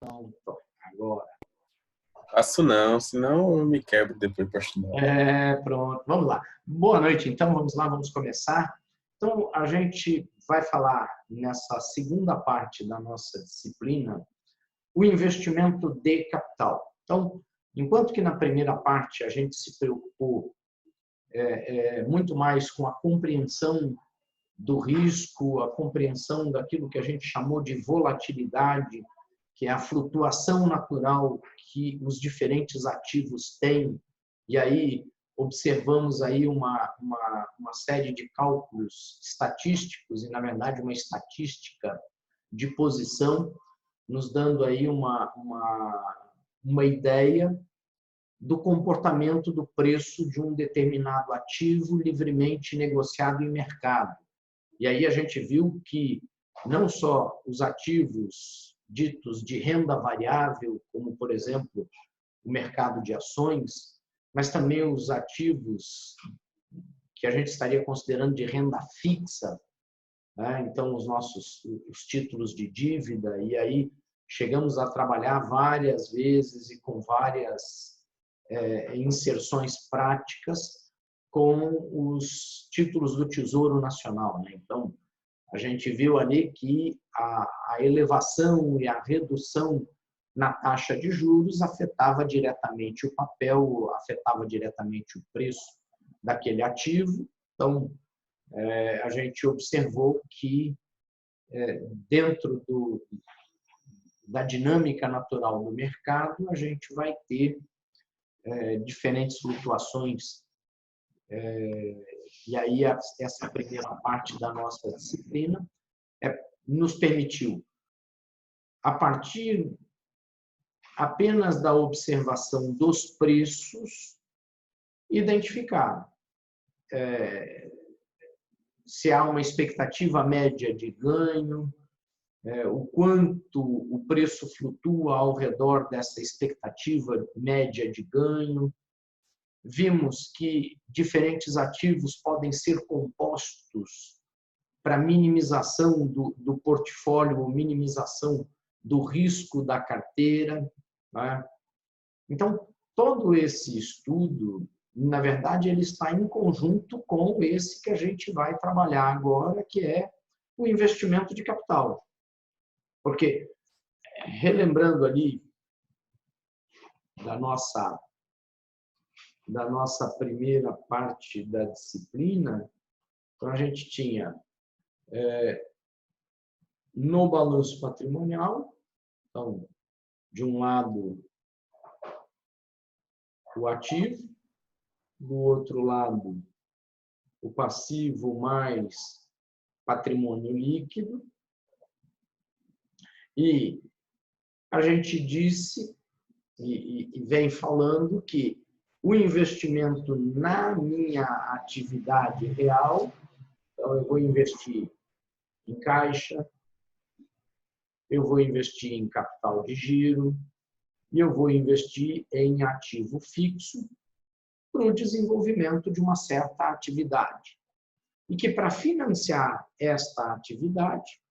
Pronto, agora. Faço não, senão eu me quebro depois para estudar. Pronto, vamos lá. Boa noite, então, vamos lá, vamos começar. Então, a gente vai falar nessa segunda parte da nossa disciplina o investimento de capital. Então, enquanto que na primeira parte a gente se preocupou muito mais com a compreensão do risco, a compreensão daquilo que a gente chamou de volatilidade, que é a flutuação natural que os diferentes ativos têm, e aí observamos aí uma série de cálculos estatísticos, e na verdade uma estatística de posição, nos dando aí uma ideia do comportamento do preço de um determinado ativo livremente negociado em mercado. E aí a gente viu que não só os ativos ditos de renda variável, como, por exemplo, o mercado de ações, mas também os ativos que a gente estaria considerando de renda fixa, né? Então, os títulos de dívida, e aí chegamos a trabalhar várias vezes e com várias inserções práticas com os títulos do Tesouro Nacional, né? Então, a gente viu ali que a elevação e a redução na taxa de juros afetava diretamente o papel, afetava diretamente o preço daquele ativo. Então, a gente observou que dentro da dinâmica natural do mercado, a gente vai ter diferentes flutuações. E aí essa primeira parte da nossa disciplina nos permitiu, a partir apenas da observação dos preços, identificar se há uma expectativa média de ganho, o quanto o preço flutua ao redor dessa expectativa média de ganho. Vimos que diferentes ativos podem ser compostos para minimização do portfólio, minimização do risco da carteira, né? Então, todo esse estudo, na verdade, ele está em conjunto com esse que a gente vai trabalhar agora, que é o investimento de capital. Porque, relembrando ali da nossa primeira parte da disciplina, então a gente tinha no balanço patrimonial, então, de um lado, o ativo, do outro lado, o passivo mais patrimônio líquido, e a gente disse e vem falando que o investimento na minha atividade real, então eu vou investir em caixa, eu vou investir em capital de giro e eu vou investir em ativo fixo para o desenvolvimento de uma certa atividade. E que para financiar esta atividade,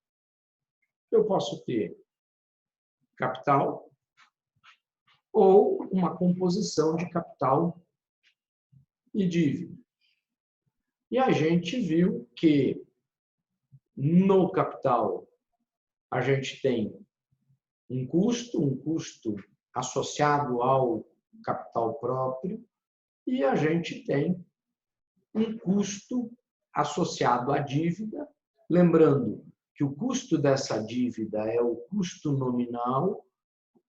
eu posso ter capital ou uma composição de capital e dívida. E a gente viu que no capital a gente tem um custo associado ao capital próprio, e a gente tem um custo associado à dívida, lembrando que o custo dessa dívida é o custo nominal,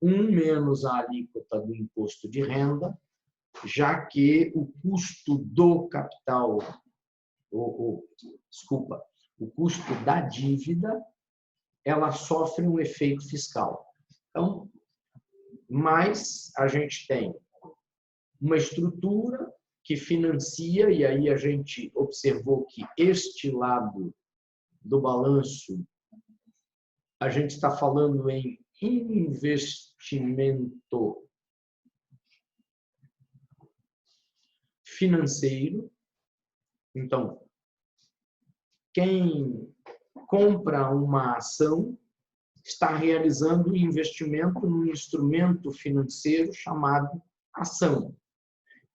menos a alíquota do imposto de renda, já que o custo do capital, o custo da dívida, ela sofre um efeito fiscal. Então, mas a gente tem uma estrutura que financia, e aí a gente observou que este lado do balanço, a gente está falando em investimento financeiro. Então, quem compra uma ação está realizando um investimento num instrumento financeiro chamado ação.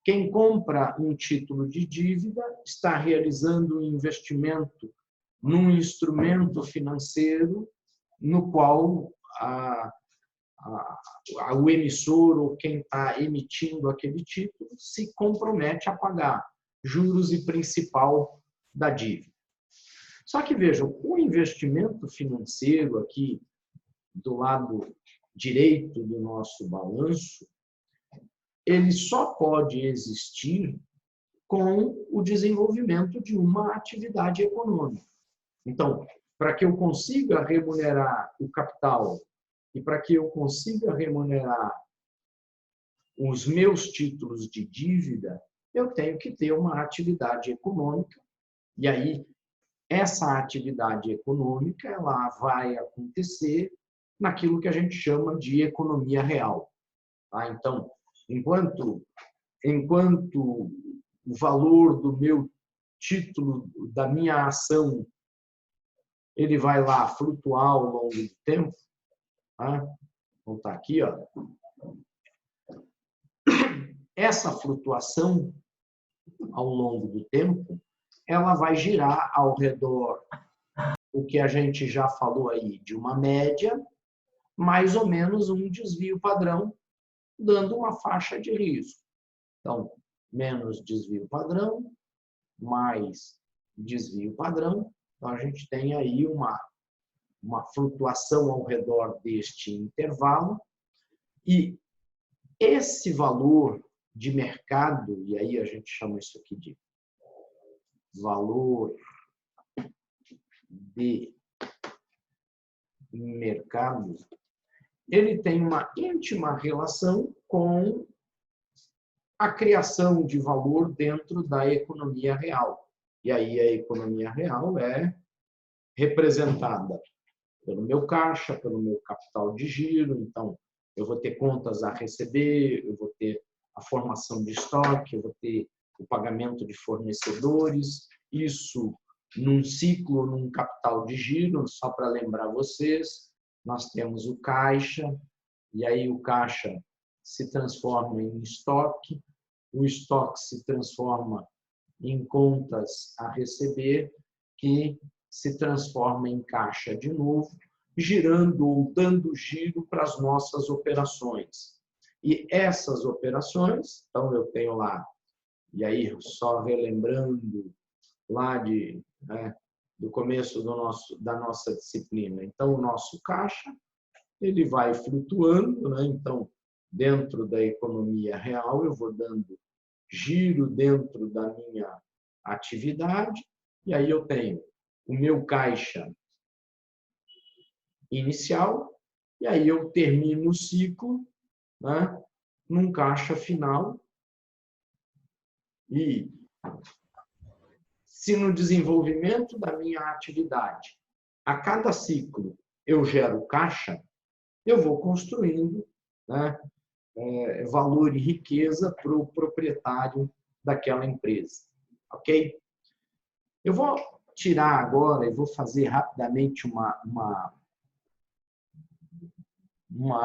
Quem compra um título de dívida está realizando um investimento num instrumento financeiro no qual o emissor ou quem está emitindo aquele título se compromete a pagar juros e principal da dívida. Só que, vejam, o investimento financeiro aqui do lado direito do nosso balanço, ele só pode existir com o desenvolvimento de uma atividade econômica. Então, para que eu consiga remunerar o capital e para que eu consiga remunerar os meus títulos de dívida, eu tenho que ter uma atividade econômica. E aí, essa atividade econômica ela vai acontecer naquilo que a gente chama de economia real. Tá? Então, enquanto o valor do meu título, da minha ação, ele vai lá flutuar ao longo do tempo, tá? Vamos estar aqui, ó. Essa flutuação ao longo do tempo, ela vai girar ao redor o que a gente já falou aí de uma média, mais ou menos um desvio padrão, dando uma faixa de risco. Então, menos desvio padrão, mais desvio padrão. Então, a gente tem aí uma flutuação ao redor deste intervalo. E esse valor de mercado, e aí a gente chama isso aqui de valor de mercado, ele tem uma íntima relação com a criação de valor dentro da economia real. E aí a economia real é representada pelo meu caixa, pelo meu capital de giro. Então, eu vou ter contas a receber, eu vou ter a formação de estoque, eu vou ter o pagamento de fornecedores, isso num ciclo, num capital de giro. Só para lembrar vocês, nós temos o caixa, e aí o caixa se transforma em estoque, o estoque se transforma em contas a receber, que se transforma em caixa de novo, girando ou dando giro para as nossas operações. E essas operações, então eu tenho lá, e aí só relembrando lá do começo da nossa disciplina, então o nosso caixa, ele vai flutuando, né? Então, dentro da economia real, eu vou dando giro dentro da minha atividade, e aí eu tenho o meu caixa inicial, e aí eu termino o ciclo, né, num caixa final. E se no desenvolvimento da minha atividade, a cada ciclo eu gero caixa, eu vou construindo, né, valor e riqueza para o proprietário daquela empresa. Ok? Eu vou tirar agora e vou fazer rapidamente uma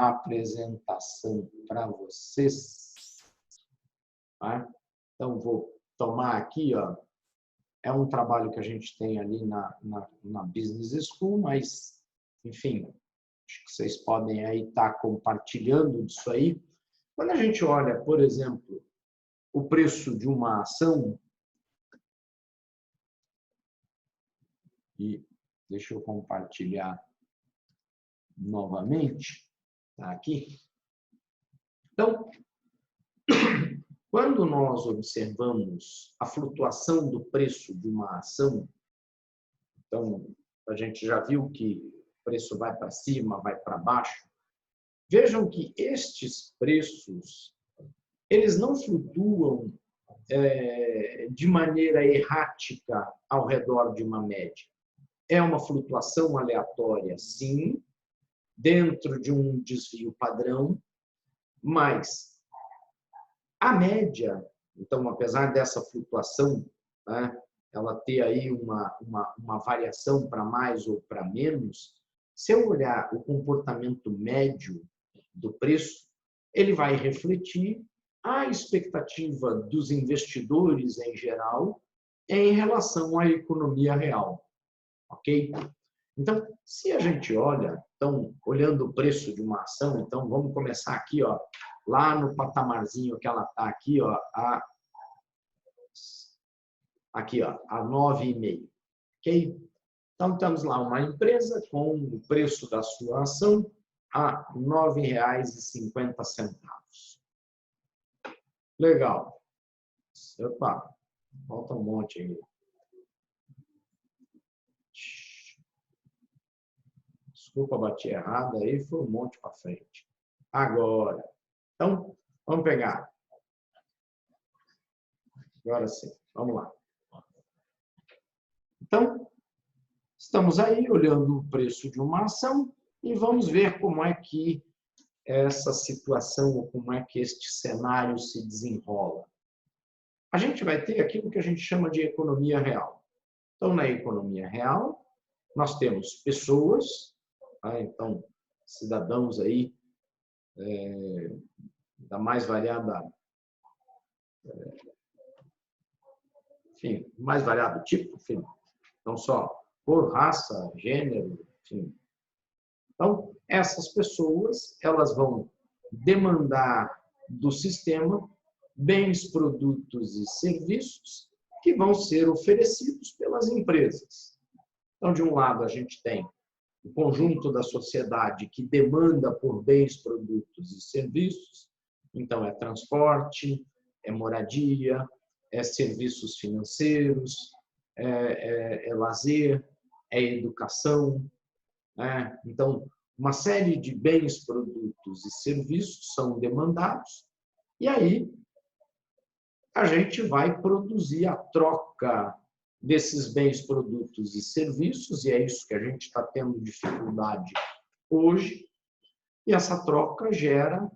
apresentação para vocês. Tá? Então, vou tomar aqui, ó, é um trabalho que a gente tem ali na Business School, mas, enfim, acho que vocês podem aí estar compartilhando disso aí. Quando a gente olha, por exemplo, o preço de uma ação, e deixa eu compartilhar novamente, tá aqui. Então, quando nós observamos a flutuação do preço de uma ação, então, a gente já viu que o preço vai para cima, vai para baixo. Vejam que estes preços, eles não flutuam de maneira errática ao redor de uma média. É uma flutuação aleatória, sim, dentro de um desvio padrão, mas a média, então, apesar dessa flutuação, né, ela ter aí uma variação para mais ou para menos, se eu olhar o comportamento médio do preço, ele vai refletir a expectativa dos investidores em geral em relação à economia real, ok? Então, se a gente olha, então, olhando o preço de uma ação, então vamos começar aqui, ó, lá no patamarzinho que ela está aqui, ó, aqui, ó, a 9,5, ok? Então, temos lá uma empresa com o preço da sua ação a R$ 9,50. Legal. Opa, falta um monte aí. Desculpa, bati errado, aí foi um monte para frente. Agora, então, vamos pegar. Agora sim, vamos lá. Então, estamos aí olhando o preço de uma ação e vamos ver como é que essa situação, como é que este cenário se desenrola. A gente vai ter aquilo que a gente chama de economia real. Então, na economia real, nós temos pessoas, tá? Então, cidadãos aí da mais variada, enfim, mais variado tipo, enfim, não só por raça, gênero, enfim. Então, essas pessoas, elas vão demandar do sistema bens, produtos e serviços que vão ser oferecidos pelas empresas. Então, de um lado, a gente tem o conjunto da sociedade que demanda por bens, produtos e serviços. Então, é transporte, é moradia, é serviços financeiros, é lazer, é educação. Né? Então, uma série de bens, produtos e serviços são demandados. E aí, a gente vai produzir a troca desses bens, produtos e serviços, e é isso que a gente está tendo dificuldade hoje, e essa troca gera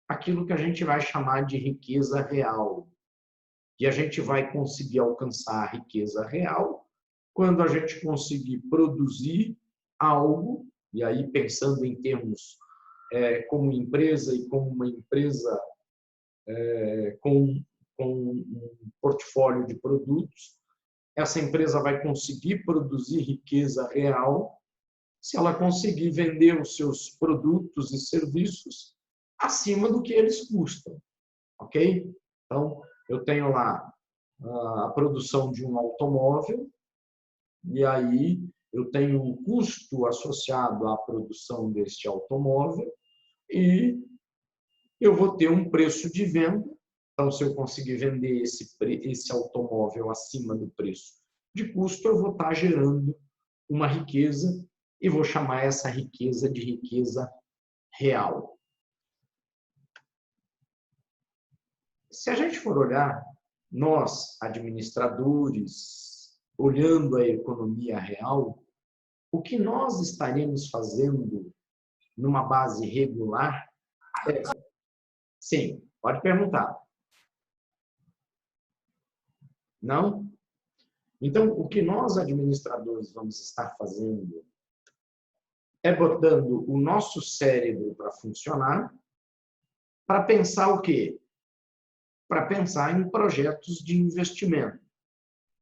aquilo que a gente vai chamar de riqueza real. E a gente vai conseguir alcançar a riqueza real quando a gente conseguir produzir algo, e aí pensando em termos como empresa e como uma empresa com um portfólio de produtos, essa empresa vai conseguir produzir riqueza real se ela conseguir vender os seus produtos e serviços acima do que eles custam, ok? Então, eu tenho lá a produção de um automóvel e aí eu tenho um custo associado à produção deste automóvel e eu vou ter um preço de venda. Então, se eu conseguir vender esse automóvel acima do preço de custo, eu vou estar gerando uma riqueza e vou chamar essa riqueza de riqueza real. Se a gente for olhar, nós, administradores, olhando a economia real, o que nós estaremos fazendo numa base regular é... Sim, pode perguntar. Não? Então, o que nós, administradores, vamos estar fazendo é botando o nosso cérebro para funcionar, para pensar o quê? Para pensar em projetos de investimento.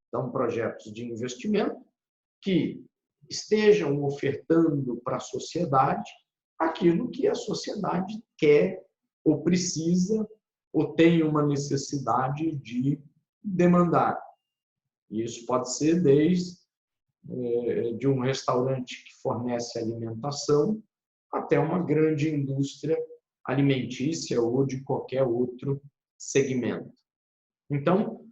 Então, projetos de investimento que estejam ofertando para a sociedade aquilo que a sociedade quer ou precisa ou tem uma necessidade de demandar. E isso pode ser desde de um restaurante que fornece alimentação até uma grande indústria alimentícia ou de qualquer outro segmento. Então,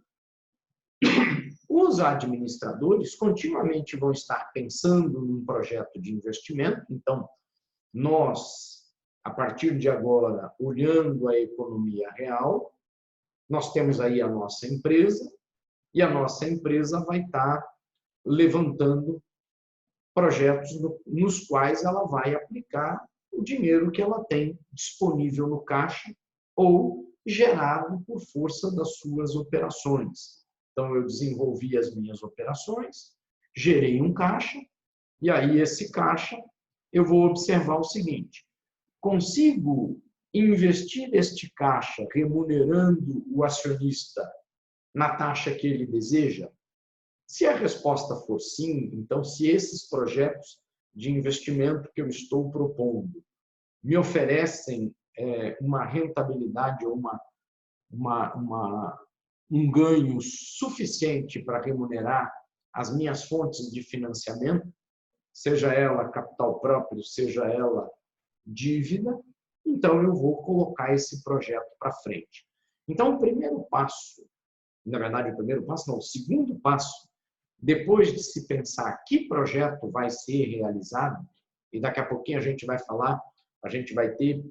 os administradores continuamente vão estar pensando num projeto de investimento. Então, nós, a partir de agora, olhando a economia real, nós temos aí a nossa empresa, e a nossa empresa vai estar levantando projetos nos quais ela vai aplicar o dinheiro que ela tem disponível no caixa ou gerado por força das suas operações. Então, eu desenvolvi as minhas operações, gerei um caixa, e aí esse caixa eu vou observar o seguinte: consigo investir este caixa remunerando o acionista na taxa que ele deseja? Se a resposta for sim, então, se esses projetos de investimento que eu estou propondo me oferecem uma rentabilidade ou um ganho suficiente para remunerar as minhas fontes de financiamento, seja ela capital próprio, seja ela dívida, então eu vou colocar esse projeto para frente. Então, o primeiro passo, na verdade, o primeiro passo não, o segundo passo, depois de se pensar que projeto vai ser realizado, e daqui a pouquinho a gente vai falar, a gente vai ter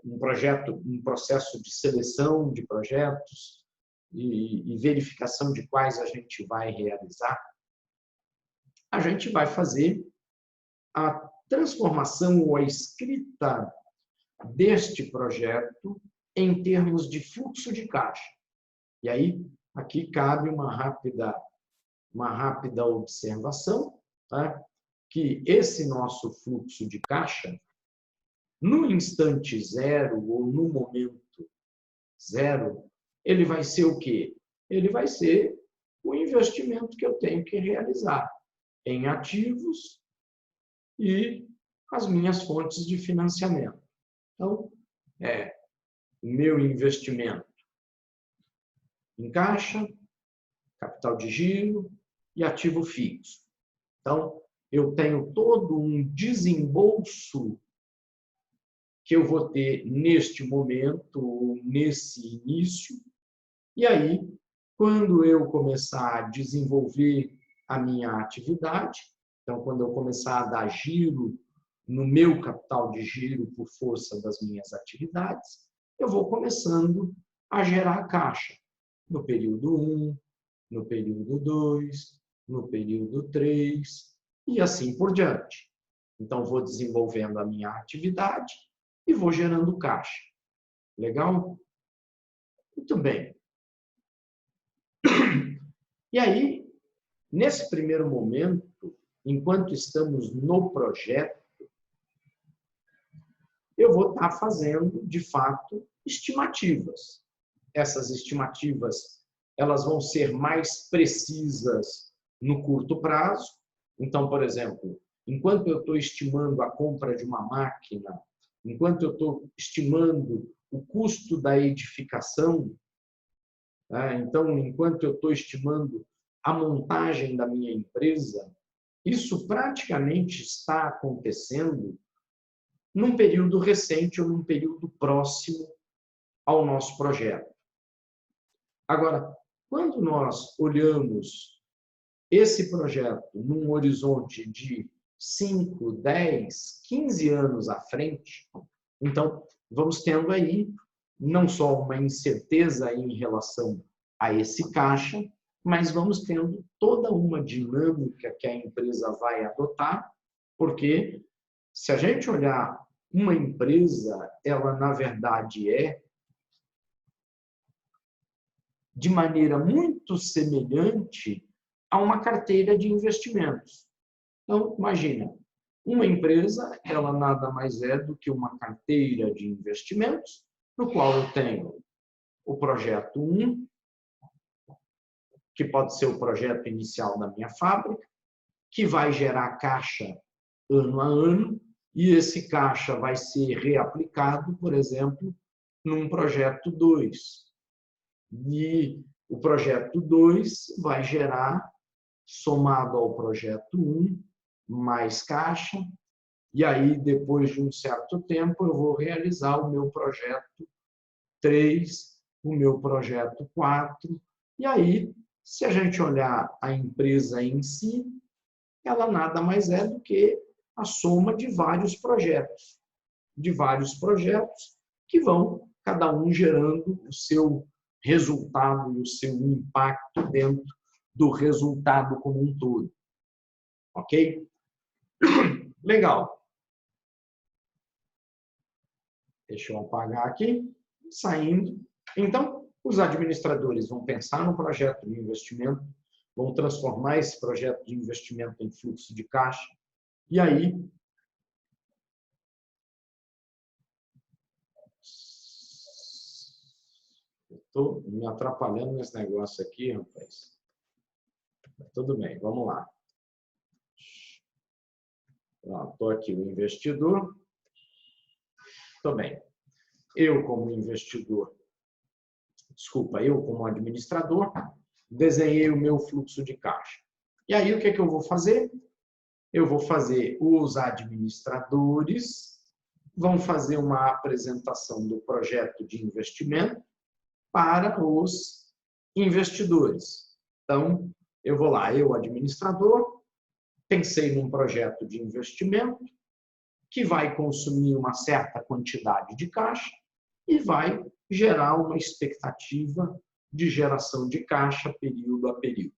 um projeto, um processo de seleção de projetos e verificação de quais a gente vai realizar, a gente vai fazer a transformação ou a escrita deste projeto em termos de fluxo de caixa. E aí, aqui cabe uma rápida observação, tá? Que esse nosso fluxo de caixa, no instante zero ou no momento zero, ele vai ser o quê? Ele vai ser o investimento que eu tenho que realizar em ativos e as minhas fontes de financiamento. Então, o meu investimento em caixa, capital de giro e ativo fixo. Então, eu tenho todo um desembolso que eu vou ter neste momento, ou nesse início, e aí, quando eu começar a desenvolver a minha atividade, então, quando eu começar a dar giro no meu capital de giro por força das minhas atividades, eu vou começando a gerar caixa no período 1, no período 2, no período 3 e assim por diante. Então, vou desenvolvendo a minha atividade e vou gerando caixa. Legal? Muito bem. E aí, nesse primeiro momento, enquanto estamos no projeto, eu vou estar fazendo, de fato, estimativas. Essas estimativas, elas vão ser mais precisas no curto prazo. Então, por exemplo, enquanto eu estou estimando a compra de uma máquina, enquanto eu estou estimando o custo da edificação, então, enquanto eu estou estimando a montagem da minha empresa, isso praticamente está acontecendo num período recente ou num período próximo ao nosso projeto. Agora, quando nós olhamos esse projeto num horizonte de 5, 10, 15 anos à frente, então vamos tendo aí não só uma incerteza em relação a esse caixa, mas vamos tendo toda uma dinâmica que a empresa vai adotar, porque se a gente olhar uma empresa, ela na verdade de maneira muito semelhante a uma carteira de investimentos. Então, imagina, uma empresa, ela nada mais é do que uma carteira de investimentos, no qual eu tenho o projeto 1, que pode ser o projeto inicial da minha fábrica, que vai gerar caixa ano a ano, e esse caixa vai ser reaplicado, por exemplo, num projeto 2. E o projeto 2 vai gerar, somado ao projeto 1, mais caixa, e aí, depois de um certo tempo, eu vou realizar o meu projeto 3, o meu projeto 4, e aí, se a gente olhar a empresa em si, ela nada mais é do que a soma de vários projetos que vão, cada um gerando o seu resultado e o seu impacto dentro do resultado como um todo. Ok? Legal. Deixa eu apagar aqui. Saindo. Então, os administradores vão pensar no projeto de investimento, vão transformar esse projeto de investimento em fluxo de caixa, e aí Estou me atrapalhando nesse negócio aqui, rapaz. Tudo bem, vamos lá. Estou aqui, o investidor. Tudo bem. Eu, como investidor, desculpa, eu, como administrador, desenhei o meu fluxo de caixa. E aí, o que é que eu vou fazer? Eu vou fazer, os administradores vão fazer uma apresentação do projeto de investimento para os investidores. Então, eu vou lá, eu, administrador, pensei num projeto de investimento que vai consumir uma certa quantidade de caixa e vai gerar uma expectativa de geração de caixa período a período.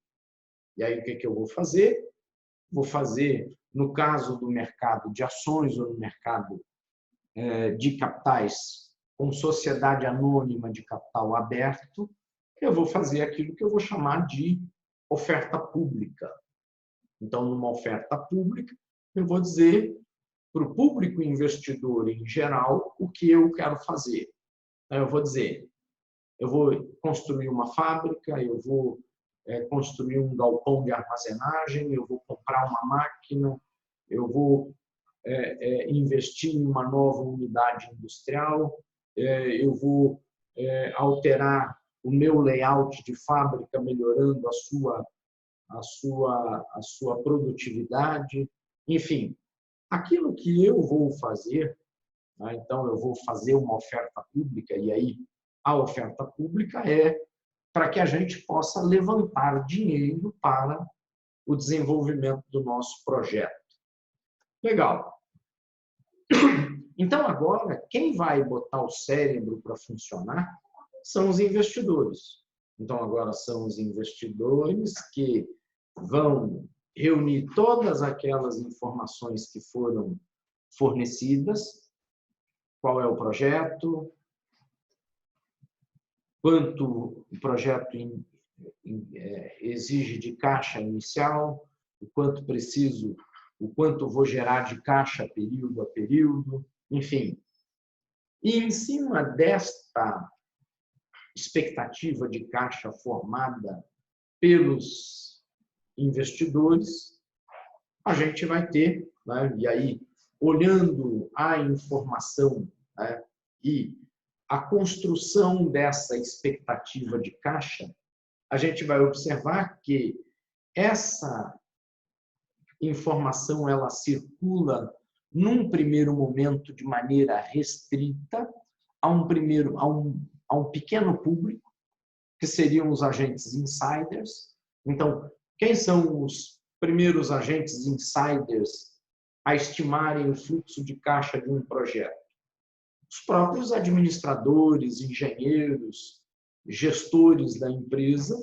E aí, o que eu vou fazer? Vou fazer, no caso do mercado de ações ou no mercado de capitais, com sociedade anônima de capital aberto, eu vou fazer aquilo que eu vou chamar de oferta pública. Então, numa oferta pública, eu vou dizer para o público investidor em geral o que eu quero fazer. Eu vou dizer, eu vou construir uma fábrica, eu vou construir um galpão de armazenagem, eu vou comprar uma máquina, eu vou investir em uma nova unidade industrial, eu vou alterar o meu layout de fábrica, melhorando a sua produtividade, enfim, aquilo que eu vou fazer, né? Então eu vou fazer uma oferta pública e aí a oferta pública é para que a gente possa levantar dinheiro para o desenvolvimento do nosso projeto. Legal. Então, agora, quem vai botar o cérebro para funcionar são os investidores. Então, agora são os investidores que vão reunir todas aquelas informações que foram fornecidas, qual é o projeto, quanto o projeto exige de caixa inicial, o quanto preciso, o quanto vou gerar de caixa período a período, enfim. E em cima desta expectativa de caixa formada pelos investidores, a gente vai ter, né, e aí, olhando a informação, né, e a construção dessa expectativa de caixa, a gente vai observar que essa informação ela circula num primeiro momento de maneira restrita a um pequeno público, que seriam os agentes insiders. Então, quem são os primeiros agentes insiders a estimarem o fluxo de caixa de um projeto? Os próprios administradores, engenheiros, gestores da empresa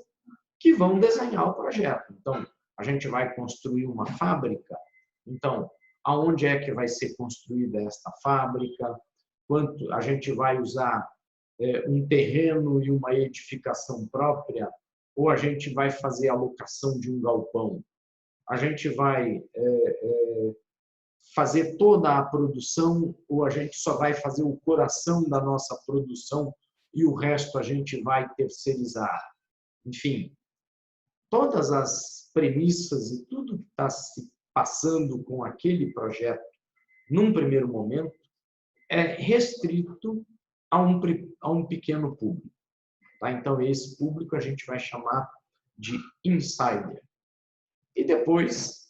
que vão desenhar o projeto. Então, a gente vai construir uma fábrica. Então, aonde é que vai ser construída esta fábrica? Quanto a gente vai usar um terreno e uma edificação própria? Ou a gente vai fazer a locação de um galpão? A gente vai fazer toda a produção ou a gente só vai fazer o coração da nossa produção e o resto a gente vai terceirizar? Enfim, todas as premissas e tudo que está se passando com aquele projeto, num primeiro momento, é restrito a um pequeno público. Tá? Então, esse público a gente vai chamar de insider. E depois,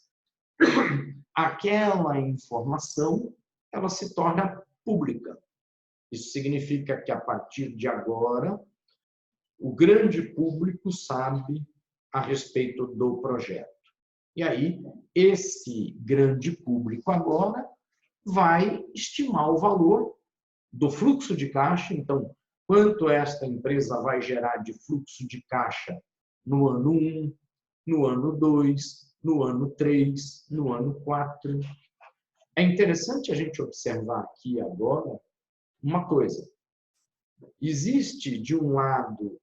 aquela informação ela se torna pública. Isso significa que, a partir de agora, o grande público sabe a respeito do projeto. E aí, esse grande público agora vai estimar o valor do fluxo de caixa. Então, quanto esta empresa vai gerar de fluxo de caixa no ano 1, no ano 2, no ano 3, no ano 4. É interessante a gente observar aqui agora uma coisa. Existe, de um lado,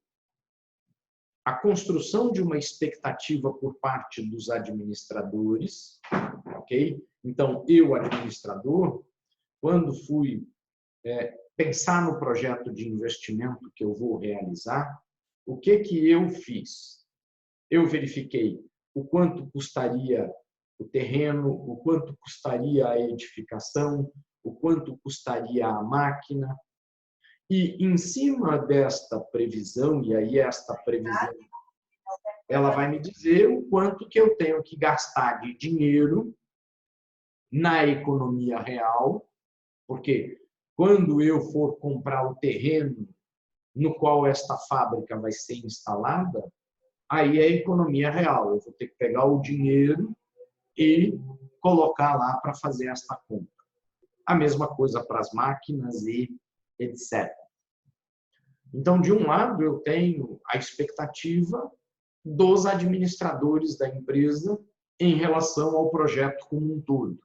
a construção de uma expectativa por parte dos administradores, ok? Então, eu, administrador, quando fui pensar no projeto de investimento que eu vou realizar, o que eu fiz? Eu verifiquei o quanto custaria o terreno, o quanto custaria a edificação, o quanto custaria a máquina. E, em cima desta previsão, e aí esta previsão, ela vai me dizer o quanto que eu tenho que gastar de dinheiro na economia real, porque quando eu for comprar o terreno no qual esta fábrica vai ser instalada, aí é economia real. Eu vou ter que pegar o dinheiro e colocar lá para fazer esta compra. A mesma coisa para as máquinas e etc. Então, de um lado, eu tenho a expectativa dos administradores da empresa em relação ao projeto como um todo.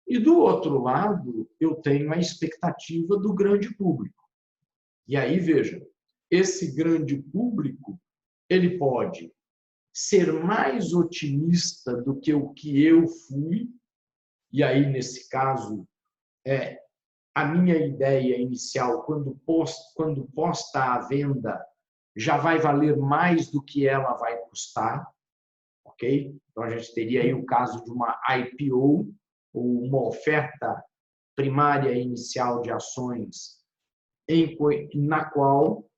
E, do outro lado, eu tenho a expectativa do grande público. E aí, veja, esse grande público, ele pode ser mais otimista do que o que eu fui, e aí, nesse caso, a minha ideia inicial, quando posta à venda, já vai valer mais do que ela vai custar, ok? Então, a gente teria aí o caso de uma IPO, ou uma oferta primária inicial de ações, na qual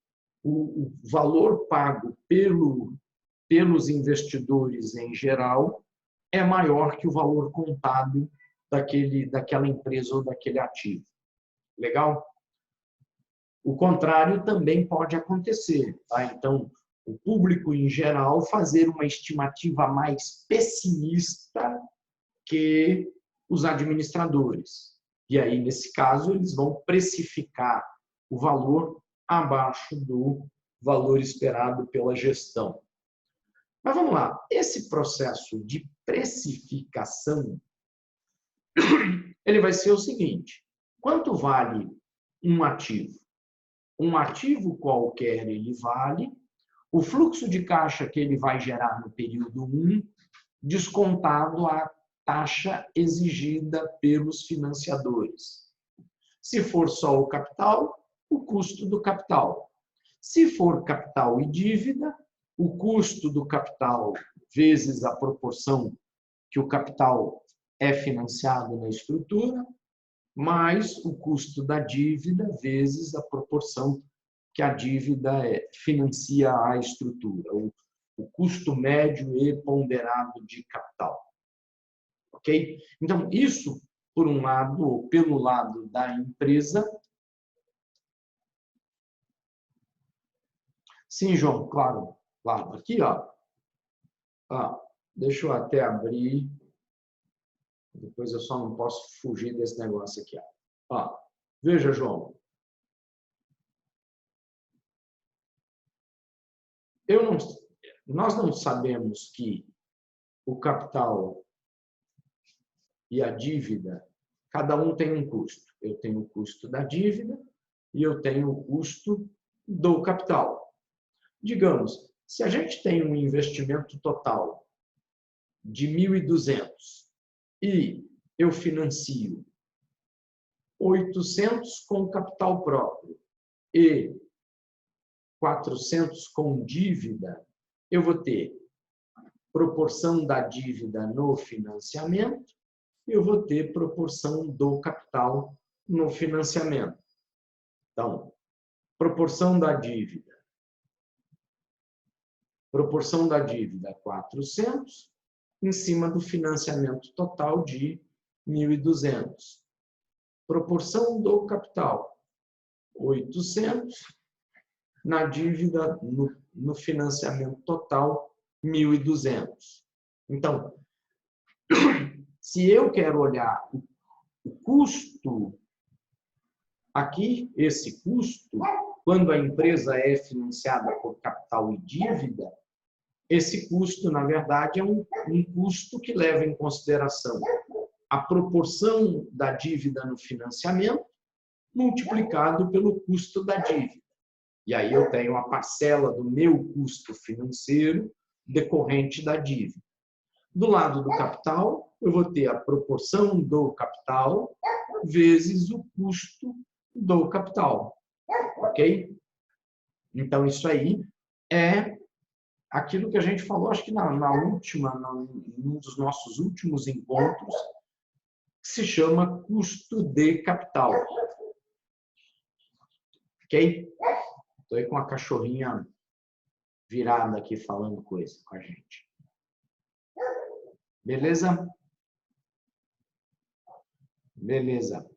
o valor pago pelos investidores em geral é maior que o valor contado daquela empresa ou daquele ativo. Legal? O contrário também pode acontecer. Tá? Então, o público, em geral, fazer uma estimativa mais pessimista que os administradores. E aí, nesse caso, eles vão precificar o valor abaixo do valor esperado pela gestão. Mas vamos lá, esse processo de precificação, ele vai ser o seguinte: quanto vale um ativo? Um ativo qualquer ele vale o fluxo de caixa que ele vai gerar no período 1, descontado a taxa exigida pelos financiadores. Se for só o capital, o custo do capital. Se for capital e dívida, o custo do capital vezes a proporção que o capital é financiado na estrutura, mais o custo da dívida vezes a proporção que a dívida financia a estrutura, o custo médio e ponderado de capital. Ok? Então, isso, por um lado, ou pelo lado da empresa. Sim, João, claro. Claro. Aqui, ó. Deixa eu até abrir. Depois eu só não posso fugir desse negócio aqui. Ó. Veja, João. Nós não sabemos que o capital e a dívida, cada um tem um custo. Eu tenho o custo da dívida e eu tenho o custo do capital. Digamos, se a gente tem um investimento total de 1.200 e eu financio 800 com capital próprio e 400 com dívida, eu vou ter proporção da dívida no financiamento e eu vou ter proporção do capital no financiamento. Então, proporção da dívida 400 em cima do financiamento total de 1.200. Proporção do capital 800 na dívida no financiamento total 1.200. Então, se eu quero olhar o custo aqui, esse custo, quando a empresa é financiada por capital e dívida, esse custo, na verdade, é um custo que leva em consideração a proporção da dívida no financiamento multiplicado pelo custo da dívida. E aí eu tenho a parcela do meu custo financeiro decorrente da dívida. Do lado do capital, eu vou ter a proporção do capital vezes o custo do capital. Ok? Então, isso aí é aquilo que a gente falou, acho que num dos nossos últimos encontros, que se chama custo de capital. Ok? Estou aí com a cachorrinha virada aqui falando coisa com a gente. Beleza? Beleza.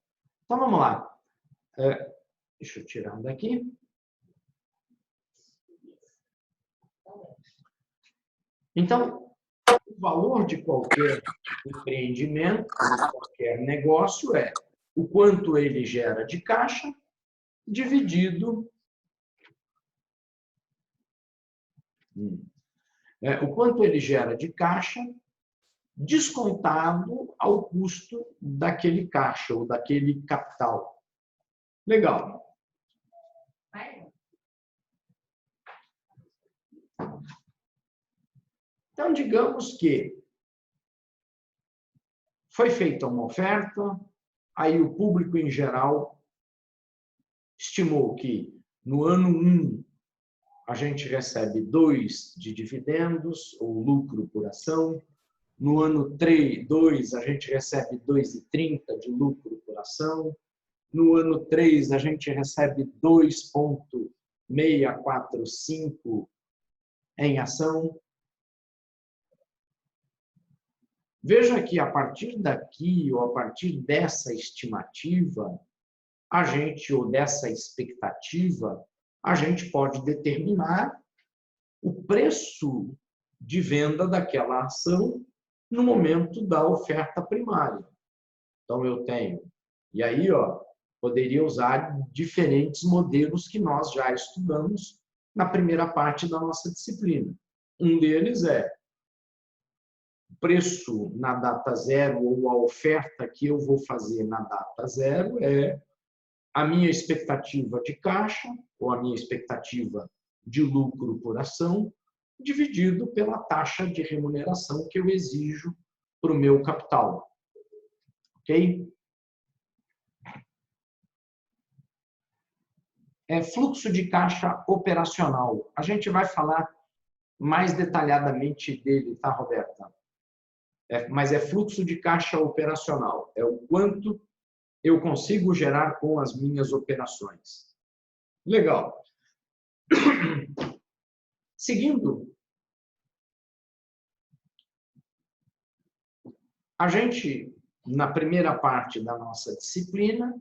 Então, vamos lá. Deixa eu tirar daqui. Então, o valor de qualquer empreendimento, de qualquer negócio é o quanto ele gera de caixa dividido o quanto ele gera de caixa descontado ao custo daquele caixa ou daquele capital. Legal. Então, digamos que foi feita uma oferta, aí o público em geral estimou que no ano 1 a gente recebe 2 de dividendos ou lucro por ação, no ano 2 a gente recebe 2,30 de lucro por ação, no ano 3 a gente recebe 2,645 em ação. Veja que a partir daqui, ou a partir dessa estimativa, ou dessa expectativa, a gente pode determinar o preço de venda daquela ação no momento da oferta primária. Então, eu tenho. E aí, poderia usar diferentes modelos que nós já estudamos na primeira parte da nossa disciplina. Um deles é preço na data zero ou a oferta que eu vou fazer na data zero é a minha expectativa de caixa ou a minha expectativa de lucro por ação dividido pela taxa de remuneração que eu exijo para o meu capital. Ok? Fluxo de caixa operacional. A gente vai falar mais detalhadamente dele, tá, Roberta? Mas é fluxo de caixa operacional. É o quanto eu consigo gerar com as minhas operações. Legal. Seguindo, a gente, na primeira parte da nossa disciplina,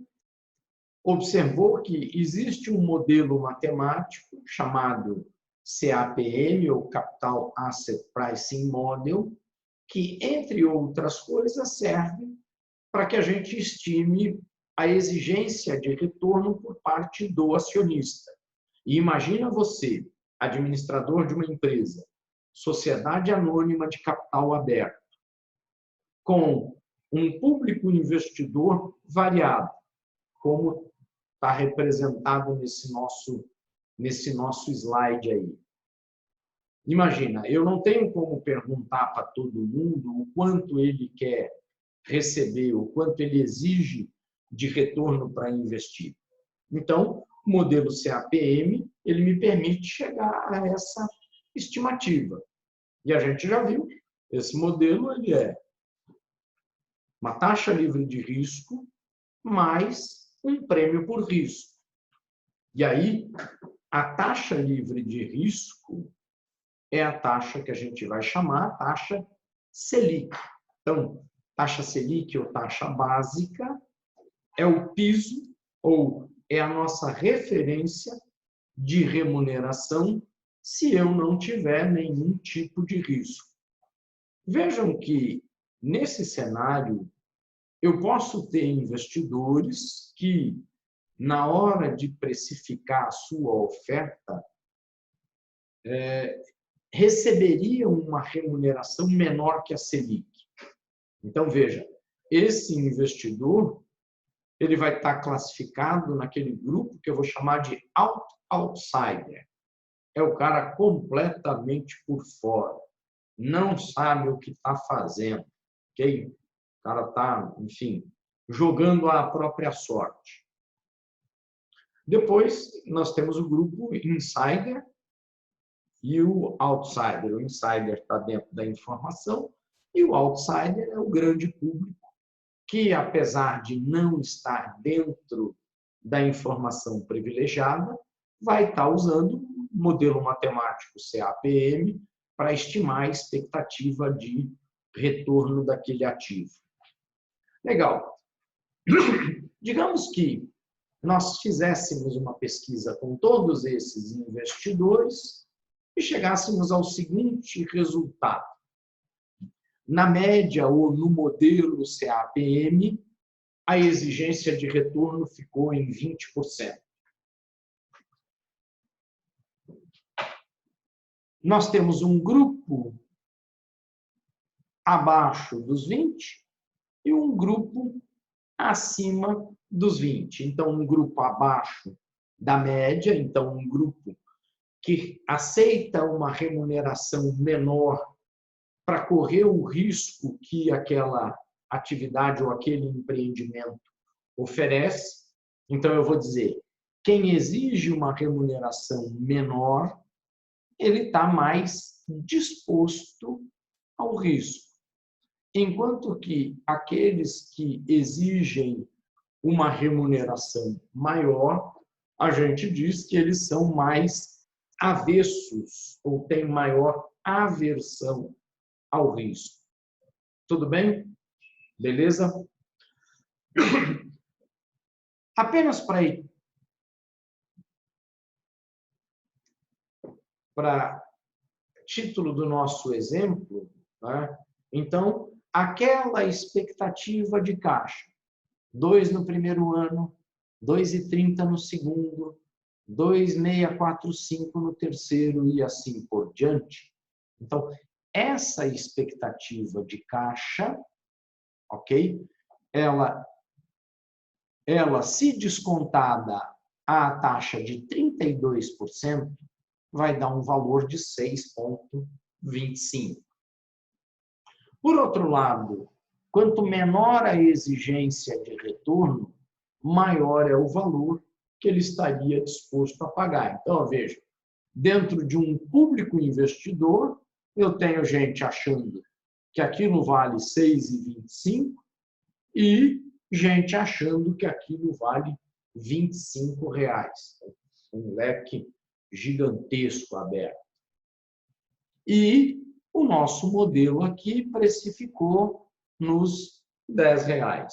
observou que existe um modelo matemático chamado CAPM, ou Capital Asset Pricing Model, que, entre outras coisas, serve para que a gente estime a exigência de retorno por parte do acionista. E imagina você, administrador de uma empresa, sociedade anônima de capital aberto, com um público investidor variado, como está representado nesse nosso slide aí. Imagina, eu não tenho como perguntar para todo mundo o quanto ele quer receber, o quanto ele exige de retorno para investir. Então, o modelo CAPM, ele me permite chegar a essa estimativa. E a gente já viu, esse modelo ele é uma taxa livre de risco mais um prêmio por risco. E aí, a taxa livre de risco é a taxa que a gente vai chamar taxa Selic. Então, taxa Selic ou taxa básica é o piso ou é a nossa referência de remuneração se eu não tiver nenhum tipo de risco. Vejam que, nesse cenário, eu posso ter investidores que, na hora de precificar a sua oferta, receberiam uma remuneração menor que a Selic. Então, veja, esse investidor ele vai estar classificado naquele grupo que eu vou chamar de outsider. É o cara completamente por fora, não sabe o que está fazendo, ok? O cara está, enfim, jogando a própria sorte. Depois, nós temos o grupo Insider e o Outsider. O Insider está dentro da informação e o Outsider é o grande público que, apesar de não estar dentro da informação privilegiada, vai estar usando o modelo matemático CAPM para estimar a expectativa de retorno daquele ativo. Legal. Digamos que nós fizéssemos uma pesquisa com todos esses investidores e chegássemos ao seguinte resultado. Na média ou no modelo CAPM, a exigência de retorno ficou em 20%. Nós temos um grupo abaixo dos 20 e um grupo acima dos 20. Então, um grupo abaixo da média, então um grupo que aceita uma remuneração menor para correr o risco que aquela atividade ou aquele empreendimento oferece. Então, eu vou dizer, quem exige uma remuneração menor, ele está mais disposto ao risco. Enquanto que aqueles que exigem uma remuneração maior, a gente diz que eles são mais avessos ou têm maior aversão ao risco. Tudo bem? Beleza? Apenas para título do nosso exemplo, né? Então, aquela expectativa de caixa, 2 no primeiro ano, 2,30 no segundo, 2,645 no terceiro e assim por diante. Então, essa expectativa de caixa, ok? Ela se descontada a taxa de 32%, vai dar um valor de 6,25. Por outro lado, quanto menor a exigência de retorno, maior é o valor que ele estaria disposto a pagar. Então, veja, dentro de um público investidor, eu tenho gente achando que aquilo vale 6,25 e gente achando que aquilo vale R$25. Um leque gigantesco aberto. E o nosso modelo aqui precificou nos R$10.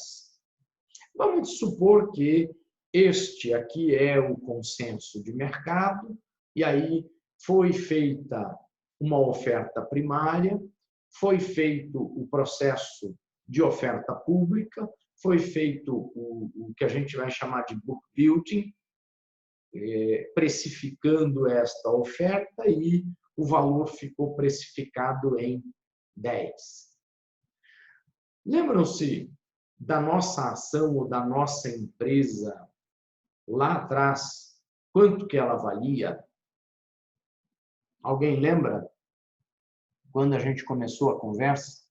Vamos supor que este aqui é o consenso de mercado, e aí foi feita uma oferta primária, foi feito o processo de oferta pública, foi feito o que a gente vai chamar de book building, precificando esta oferta e o valor ficou precificado em 10. Lembram-se da nossa ação ou da nossa empresa lá atrás, quanto que ela valia? Alguém lembra? Quando a gente começou a conversa?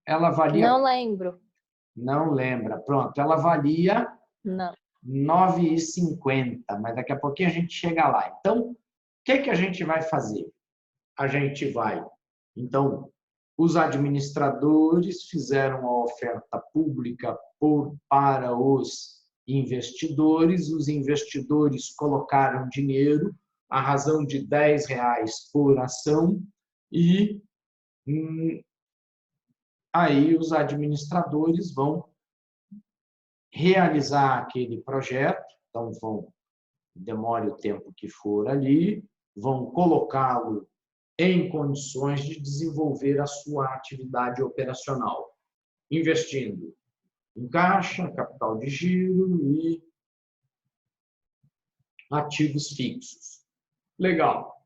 Ela valia... Não lembro. Não lembra. Pronto, ela valia... Não. 9,50, mas daqui a pouquinho a gente chega lá. Então, o que a gente vai fazer? A gente vai... Então, os administradores fizeram a oferta pública para os investidores colocaram dinheiro, à razão de R$10 por ação, e aí os administradores vão realizar aquele projeto, então demore o tempo que for ali, vão colocá-lo em condições de desenvolver a sua atividade operacional, investindo em caixa, capital de giro e ativos fixos. Legal.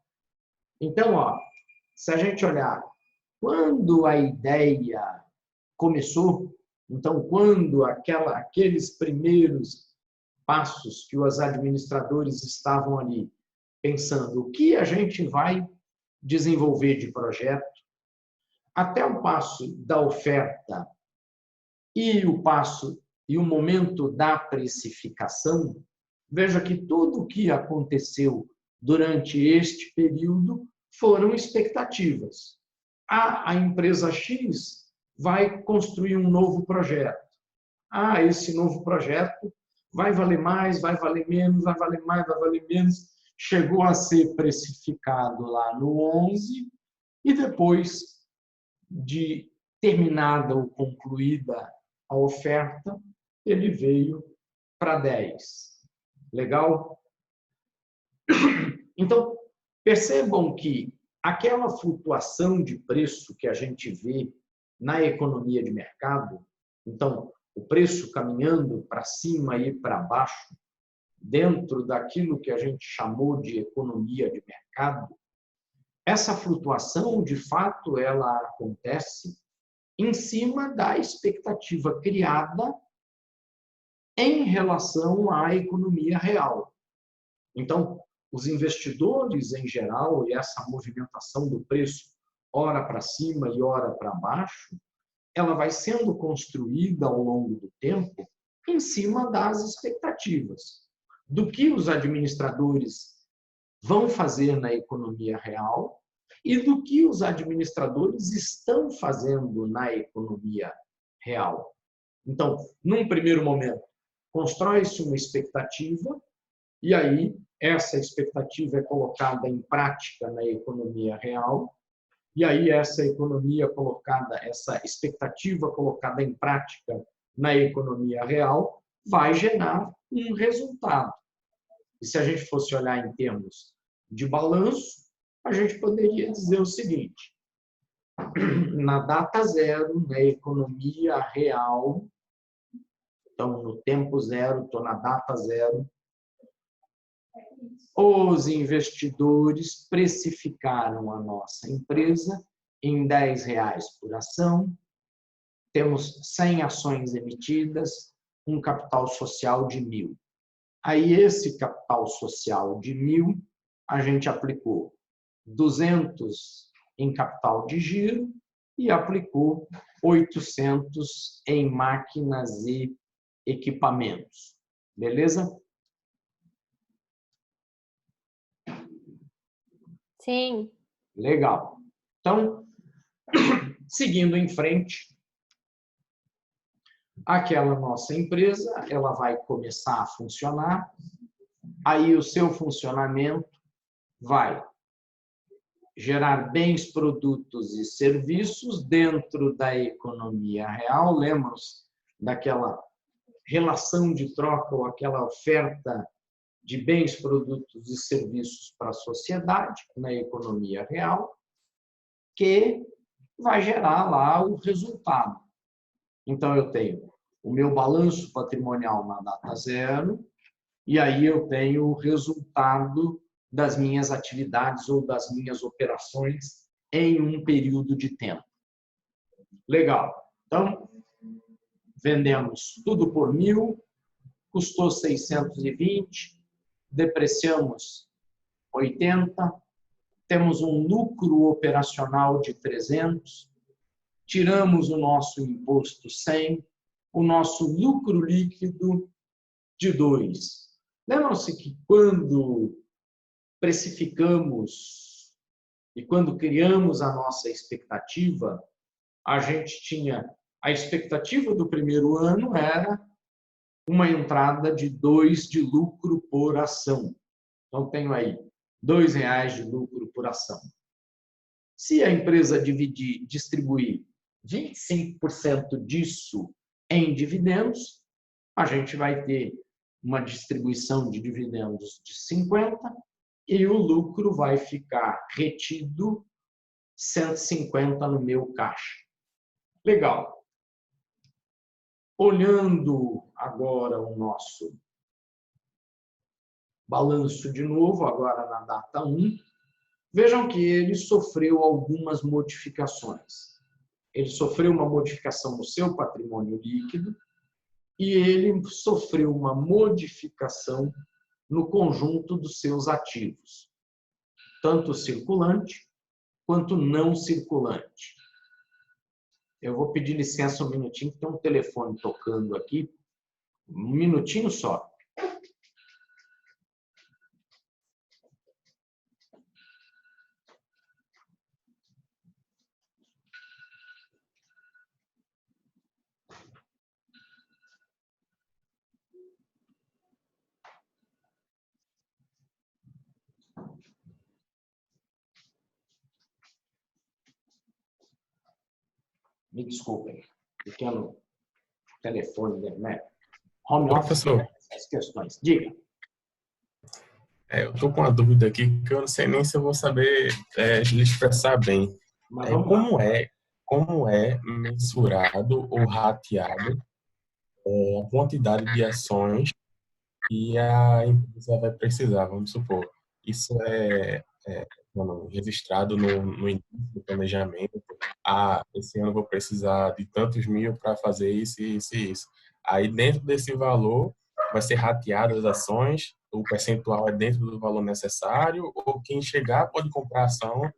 Então, se a gente olhar, quando a ideia começou, então, quando aqueles primeiros passos que os administradores estavam ali pensando o que a gente vai desenvolver de projeto, até o passo da oferta e o passo e o momento da precificação, veja que tudo o que aconteceu durante este período foram expectativas. A empresa X vai construir um novo projeto. Esse novo projeto vai valer mais, vai valer menos, vai valer mais, vai valer menos. Chegou a ser precificado lá no 11 e depois de terminada ou concluída a oferta, ele veio para 10. Legal? Então, percebam que aquela flutuação de preço que a gente vê na economia de mercado, então, o preço caminhando para cima e para baixo, dentro daquilo que a gente chamou de economia de mercado, essa flutuação, de fato, ela acontece em cima da expectativa criada em relação à economia real. Então, os investidores em geral, e essa movimentação do preço, ora para cima e ora para baixo, ela vai sendo construída ao longo do tempo em cima das expectativas do que os administradores vão fazer na economia real e do que os administradores estão fazendo na economia real. Então, num primeiro momento, constrói-se uma expectativa e aí essa expectativa é colocada em prática na economia real. E aí essa expectativa colocada em prática na economia real vai gerar um resultado. E se a gente fosse olhar em termos de balanço, a gente poderia dizer o seguinte: na data zero, na economia real, então no tempo zero, estou na data zero, os investidores precificaram a nossa empresa em R$10 por ação, temos 100 ações emitidas, um capital social de 1.000. Aí esse capital social de 1.000, a gente aplicou 200 em capital de giro e aplicou 800 em máquinas e equipamentos. Beleza? Sim. Legal. Então, seguindo em frente, aquela nossa empresa, ela vai começar a funcionar, aí o seu funcionamento vai gerar bens, produtos e serviços dentro da economia real. Lembram-se daquela relação de troca ou aquela oferta de bens, produtos e serviços para a sociedade na economia real, que vai gerar lá o resultado. Então, eu tenho o meu balanço patrimonial na data zero, e aí eu tenho o resultado das minhas atividades ou das minhas operações em um período de tempo. Legal. Então, vendemos tudo por 1.000, custou 620, depreciamos 80, temos um lucro operacional de 300, tiramos o nosso imposto 100, o nosso lucro líquido de 2. Lembram-se que quando precificamos e quando criamos a nossa expectativa, a gente tinha a expectativa do primeiro ano era uma entrada de 2 de lucro por ação. Então, tenho aí R$2 de lucro por ação. Se a empresa distribuir 25% disso em dividendos, a gente vai ter uma distribuição de dividendos de 50 e o lucro vai ficar retido 150 no meu caixa. Legal. Olhando agora o nosso balanço de novo, agora na data 1, vejam que ele sofreu algumas modificações. Ele sofreu uma modificação no seu patrimônio líquido e ele sofreu uma modificação no conjunto dos seus ativos, tanto circulante quanto não circulante. Eu vou pedir licença um minutinho, que tem um telefone tocando aqui. Um minutinho só. Me desculpem, pequeno telefone, né? Home office, Professor, essas questões. Diga. eu estou com uma dúvida aqui que eu não sei nem se eu vou saber lhe expressar bem. Mas vamos lá. Como é mensurado ou rateado a quantidade de ações que a empresa vai precisar, vamos supor. Isso registrado no início do planejamento. Esse ano eu vou precisar de tantos mil para fazer isso, isso e isso. Aí, dentro desse valor, vai ser rateado as ações, o percentual é dentro do valor necessário, ou quem chegar pode comprar ação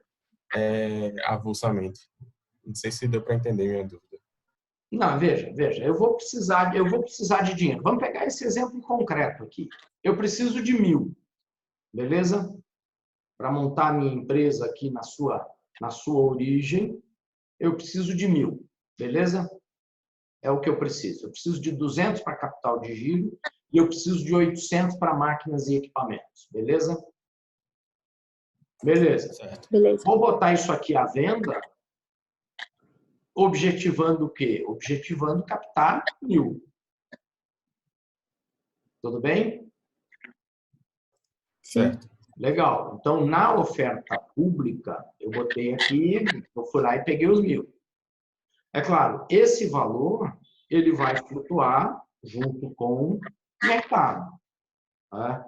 avulsamente. Não sei se deu para entender minha dúvida. Não, veja, eu vou precisar de dinheiro. Vamos pegar esse exemplo concreto aqui. Eu preciso de 1.000, beleza? Para montar a minha empresa aqui na sua origem, eu preciso de 1.000, beleza? É o que eu preciso. Eu preciso de 200 para capital de giro e eu preciso de 800 para máquinas e equipamentos, beleza? Beleza. Certo. Beleza. Vou botar isso aqui à venda, objetivando o quê? Objetivando captar 1.000. Tudo bem? Certo. Legal. Então, na oferta pública, eu botei aqui, eu fui lá e peguei os 1.000. É claro, esse valor, ele vai flutuar junto com o mercado. Tá?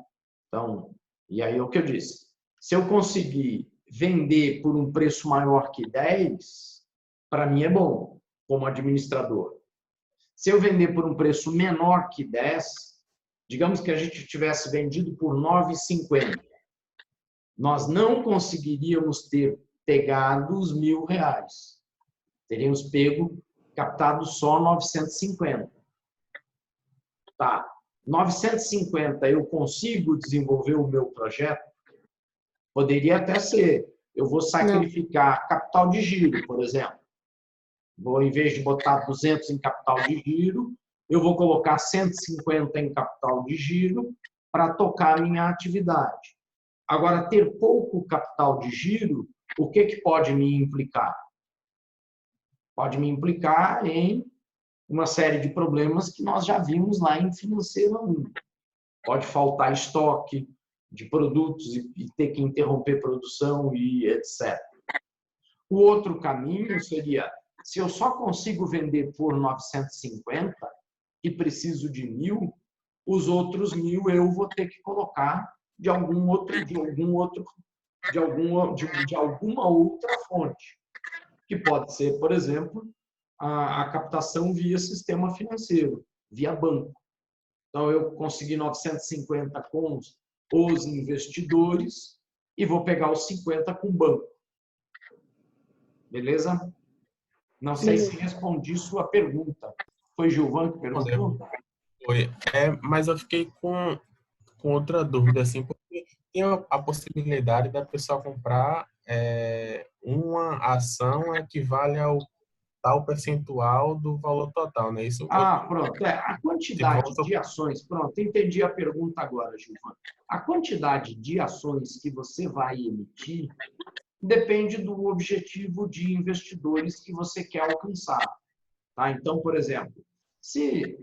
Então, e aí é o que eu disse. Se eu conseguir vender por um preço maior que 10, para mim é bom, como administrador. Se eu vender por um preço menor que 10, digamos que a gente tivesse vendido por 9,50, nós não conseguiríamos ter pegado os R$ 1.000. Teríamos captado só 950. Tá. 950, eu consigo desenvolver o meu projeto? Poderia até ser. Eu vou sacrificar capital de giro, por exemplo. Vou, em vez de botar 200 em capital de giro, eu vou colocar 150 em capital de giro para tocar a minha atividade. Agora, ter pouco capital de giro, o que pode me implicar? Pode me implicar em uma série de problemas que nós já vimos lá em Financeiro 1. Pode faltar estoque de produtos e ter que interromper produção e etc. O outro caminho seria, se eu só consigo vender por 950 e preciso de 1.000, os outros 1.000 eu vou ter que colocar de alguma outra fonte, que pode ser, por exemplo, a captação via sistema financeiro, via banco. Então, eu consegui 950 com os investidores e vou pegar os 50 com o banco. Beleza? Não sei se respondi sua pergunta. Foi Gilvan que perguntou? Foi. Mas eu fiquei com outra dúvida, assim, porque tem a possibilidade da pessoa comprar uma ação equivale ao tal percentual do valor total, né? Isso. Pronto. A quantidade de ações, pronto, entendi a pergunta agora, Gilvan. A quantidade de ações que você vai emitir depende do objetivo de investidores que você quer alcançar. Tá? Então, por exemplo,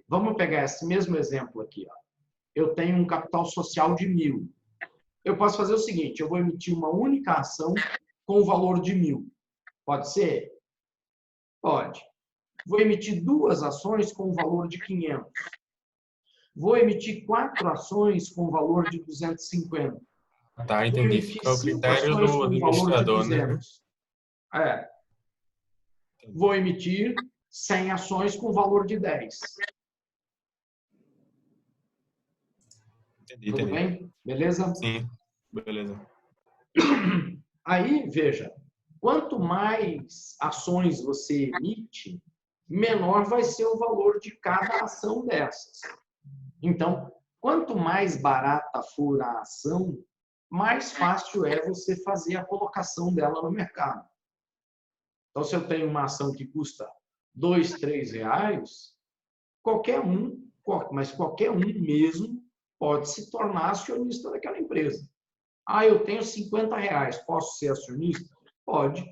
vamos pegar esse mesmo exemplo aqui. Ó. Eu tenho um capital social de 1.000. Eu posso fazer o seguinte, eu vou emitir uma única ação com o valor de 1.000. Pode ser? Pode. Vou emitir 2 ações com o valor de 500. Vou emitir 4 ações com o valor de 250. Tá, Vou entendi. emitir Fica o 5 critério ações do com o valor de administrador, né? 200. Vou emitir 100 ações com valor de 10. Entendi. Tudo bem? Beleza? Sim, beleza. Aí, veja, quanto mais ações você emite, menor vai ser o valor de cada ação dessas. Então, quanto mais barata for a ação, mais fácil é você fazer a colocação dela no mercado. Então, se eu tenho uma ação que custa R$ 2, R$ 3, qualquer um, mas qualquer um mesmo, pode se tornar acionista daquela empresa. Eu tenho R$ 50, posso ser acionista? Pode.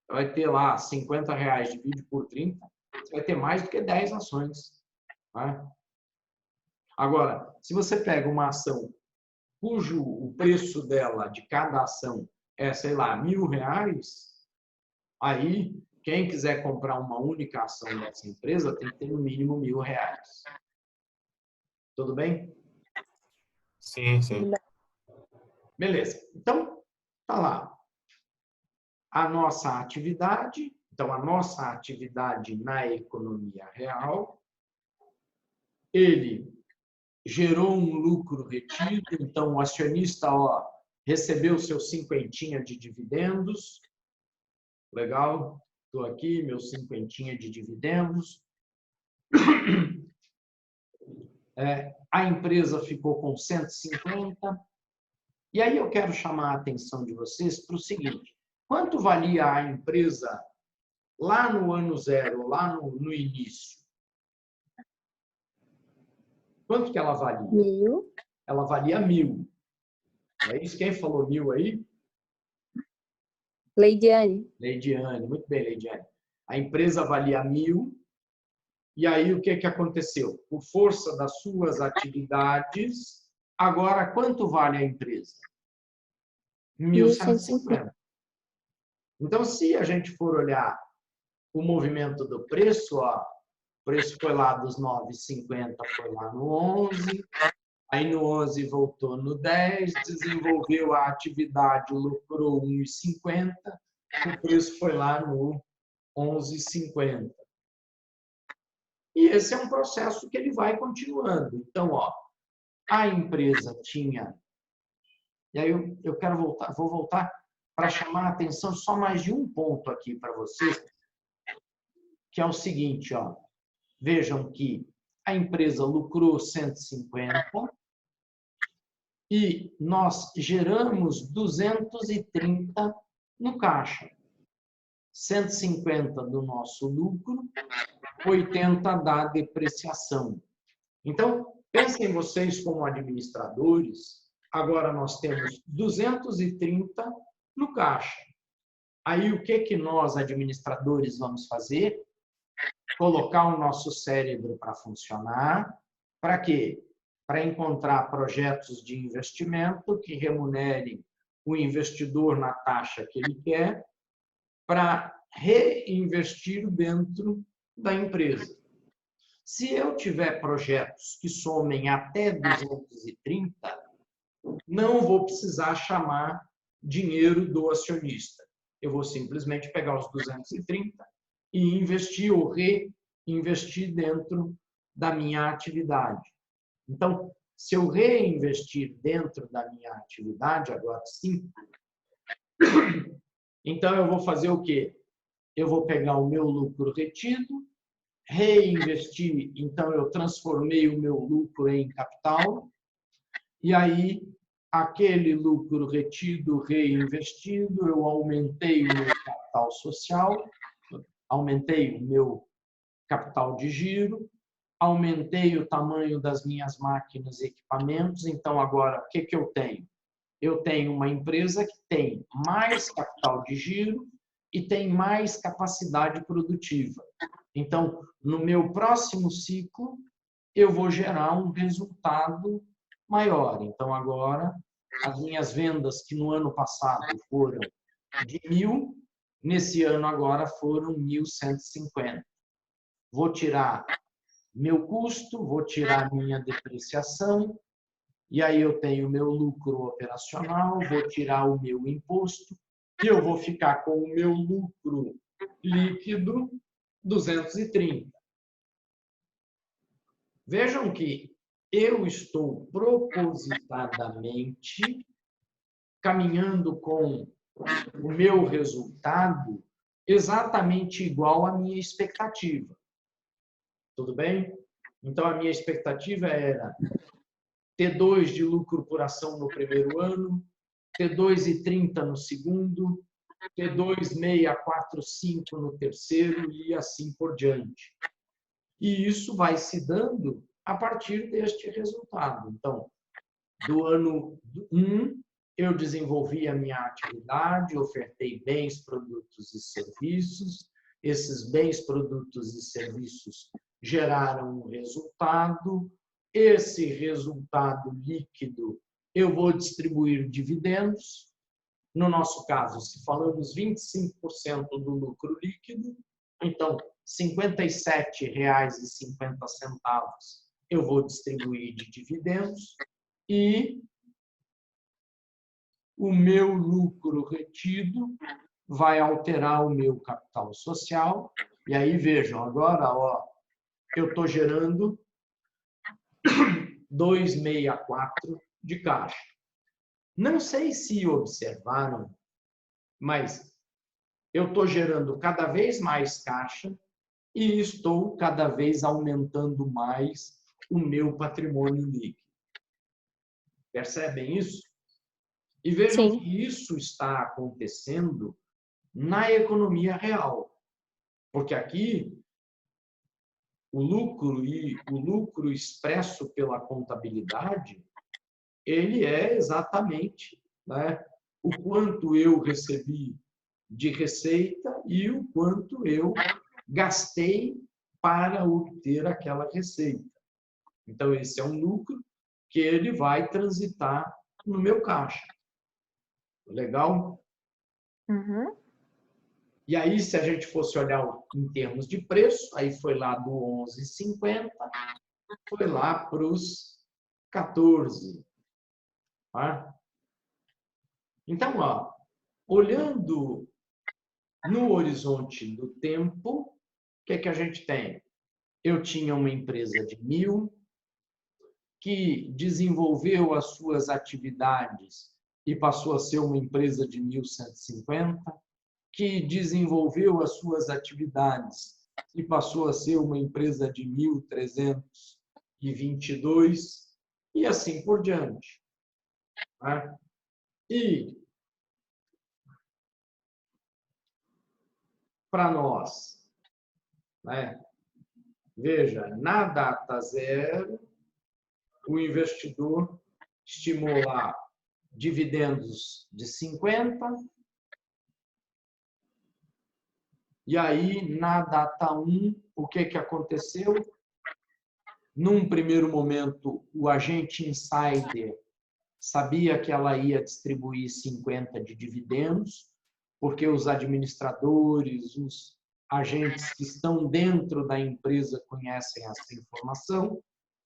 Vai ter lá R$ 50, divide por 30, você vai ter mais do que 10 ações. Né? Agora, se você pega uma ação cujo o preço dela, de cada ação, é, sei lá, R$ 1.000, aí quem quiser comprar uma única ação dessa empresa tem que ter no mínimo R$ 1.000. Tudo bem? Sim, sim. Beleza. Então, tá lá. A nossa atividade, então a nossa atividade na economia real, ele gerou um lucro retido, então o acionista recebeu seus cinquentinha de dividendos, legal, estou aqui, meus cinquentinha de dividendos. A empresa ficou com 150. E aí eu quero chamar a atenção de vocês para o seguinte: quanto valia a empresa lá no ano zero, lá no início? Quanto que ela valia? 1.000. Ela valia 1.000. É isso? Quem falou 1.000 aí? Leidiane. Leidiane, muito bem, Leidiane. A empresa valia 1.000. E aí o que aconteceu? Por força das suas atividades, agora quanto vale a empresa? 1.150. Então, se a gente for olhar o movimento do preço, o preço foi lá dos 9,50, foi lá no 11, aí no 11 voltou no 10, desenvolveu a atividade, lucrou 1,50, o preço foi lá no 11,50. E esse é um processo que ele vai continuando. Então, a empresa tinha... E aí eu quero voltar, vou voltar para chamar a atenção só mais de um ponto aqui para vocês, que é o seguinte, vejam que a empresa lucrou 150 e nós geramos 230 no caixa. 150 do nosso lucro, 80 da depreciação. Então, pensem vocês como administradores, agora nós temos 230 no caixa. Aí o que nós, administradores, vamos fazer? Colocar o nosso cérebro para funcionar. Para quê? Para encontrar projetos de investimento que remunerem o investidor na taxa que ele quer, para reinvestir dentro da empresa. Se eu tiver projetos que somem até 230, não vou precisar chamar dinheiro do acionista. Eu vou simplesmente pegar os 230 e investir ou reinvestir dentro da minha atividade. Então, se eu reinvestir dentro da minha atividade, agora sim, então eu vou fazer o quê? Eu vou pegar o meu lucro retido, reinvestir, então eu transformei o meu lucro em capital, e aí aquele lucro retido, reinvestido, eu aumentei o meu capital social, aumentei o meu capital de giro, aumentei o tamanho das minhas máquinas e equipamentos, então agora o que eu tenho? Eu tenho uma empresa que tem mais capital de giro e tem mais capacidade produtiva. Então, no meu próximo ciclo, eu vou gerar um resultado maior. Então, agora, as minhas vendas, que no ano passado foram de 1.000, nesse ano agora foram 1.150. Vou tirar meu custo, vou tirar minha depreciação, e aí eu tenho meu lucro operacional, vou tirar o meu imposto, e eu vou ficar com o meu lucro líquido 230. Vejam que eu estou propositadamente caminhando com o meu resultado exatamente igual à minha expectativa. Tudo bem? Então, a minha expectativa era T2 de lucro por ação no primeiro ano, T2,30 no segundo, T2,645 no terceiro e assim por diante. E isso vai se dando a partir deste resultado. Então, do ano 1, eu desenvolvi a minha atividade, ofertei bens, produtos e serviços. Esses bens, produtos e serviços geraram um resultado. Esse resultado líquido eu vou distribuir dividendos. No nosso caso, se falamos 25% do lucro líquido, então R$ 57,50 eu vou distribuir de dividendos e o meu lucro retido vai alterar o meu capital social. E aí, vejam, agora ó, eu estou gerando 2,64 de caixa. Não sei se observaram, mas eu estou gerando cada vez mais caixa e estou cada vez aumentando mais o meu patrimônio líquido. Percebem isso? E vejam Sim. que isso está acontecendo na economia real. Porque aqui o lucro expresso pela contabilidade, ele é exatamente, né, o quanto eu recebi de receita e o quanto eu gastei para obter aquela receita. Então, esse é um lucro que ele vai transitar no meu caixa. Legal? Uhum. E aí, se a gente fosse olhar em termos de preço, aí foi lá do 11,50, foi lá para os 14. Tá? Então, ó, olhando no horizonte do tempo, o que é que a gente tem? Eu tinha uma empresa de 1.000 que desenvolveu as suas atividades e passou a ser uma empresa de 1.150, que desenvolveu as suas atividades e passou a ser uma empresa de 1.322 e assim por diante. Tá? E para nós, né? Veja, na data zero, o investidor estimular dividendos de 50, e aí, na data 1, o que aconteceu? Num primeiro momento, o agente insider sabia que ela ia distribuir 50 de dividendos, porque os administradores, os agentes que estão dentro da empresa conhecem essa informação.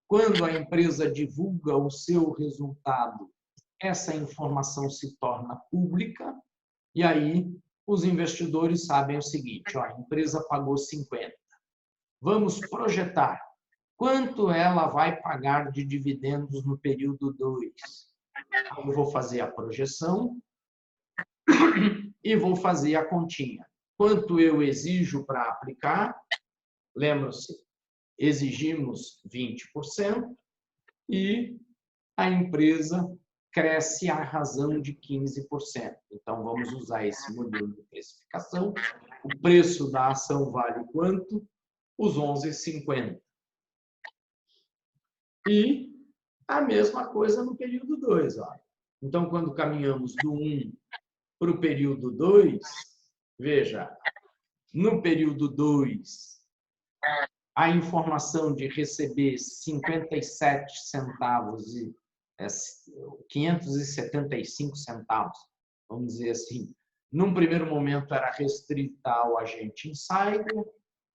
Quando a empresa divulga o seu resultado, essa informação se torna pública e aí os investidores sabem o seguinte, ó, a empresa pagou 50. Vamos projetar quanto ela vai pagar de dividendos no período 2. Eu vou fazer a projeção e vou fazer a continha. Quanto eu exijo para aplicar? Lembra-se, exigimos 20% e a empresa cresce à razão de 15%. Então, vamos usar esse modelo de precificação. O preço da ação vale quanto? Os 11,50. E a mesma coisa no período 2. Ó. Então, quando caminhamos do 1 para o período 2, veja, no período 2, a informação de receber 57 centavos e 575 centavos, vamos dizer assim, num primeiro momento era restrita ao agente insider,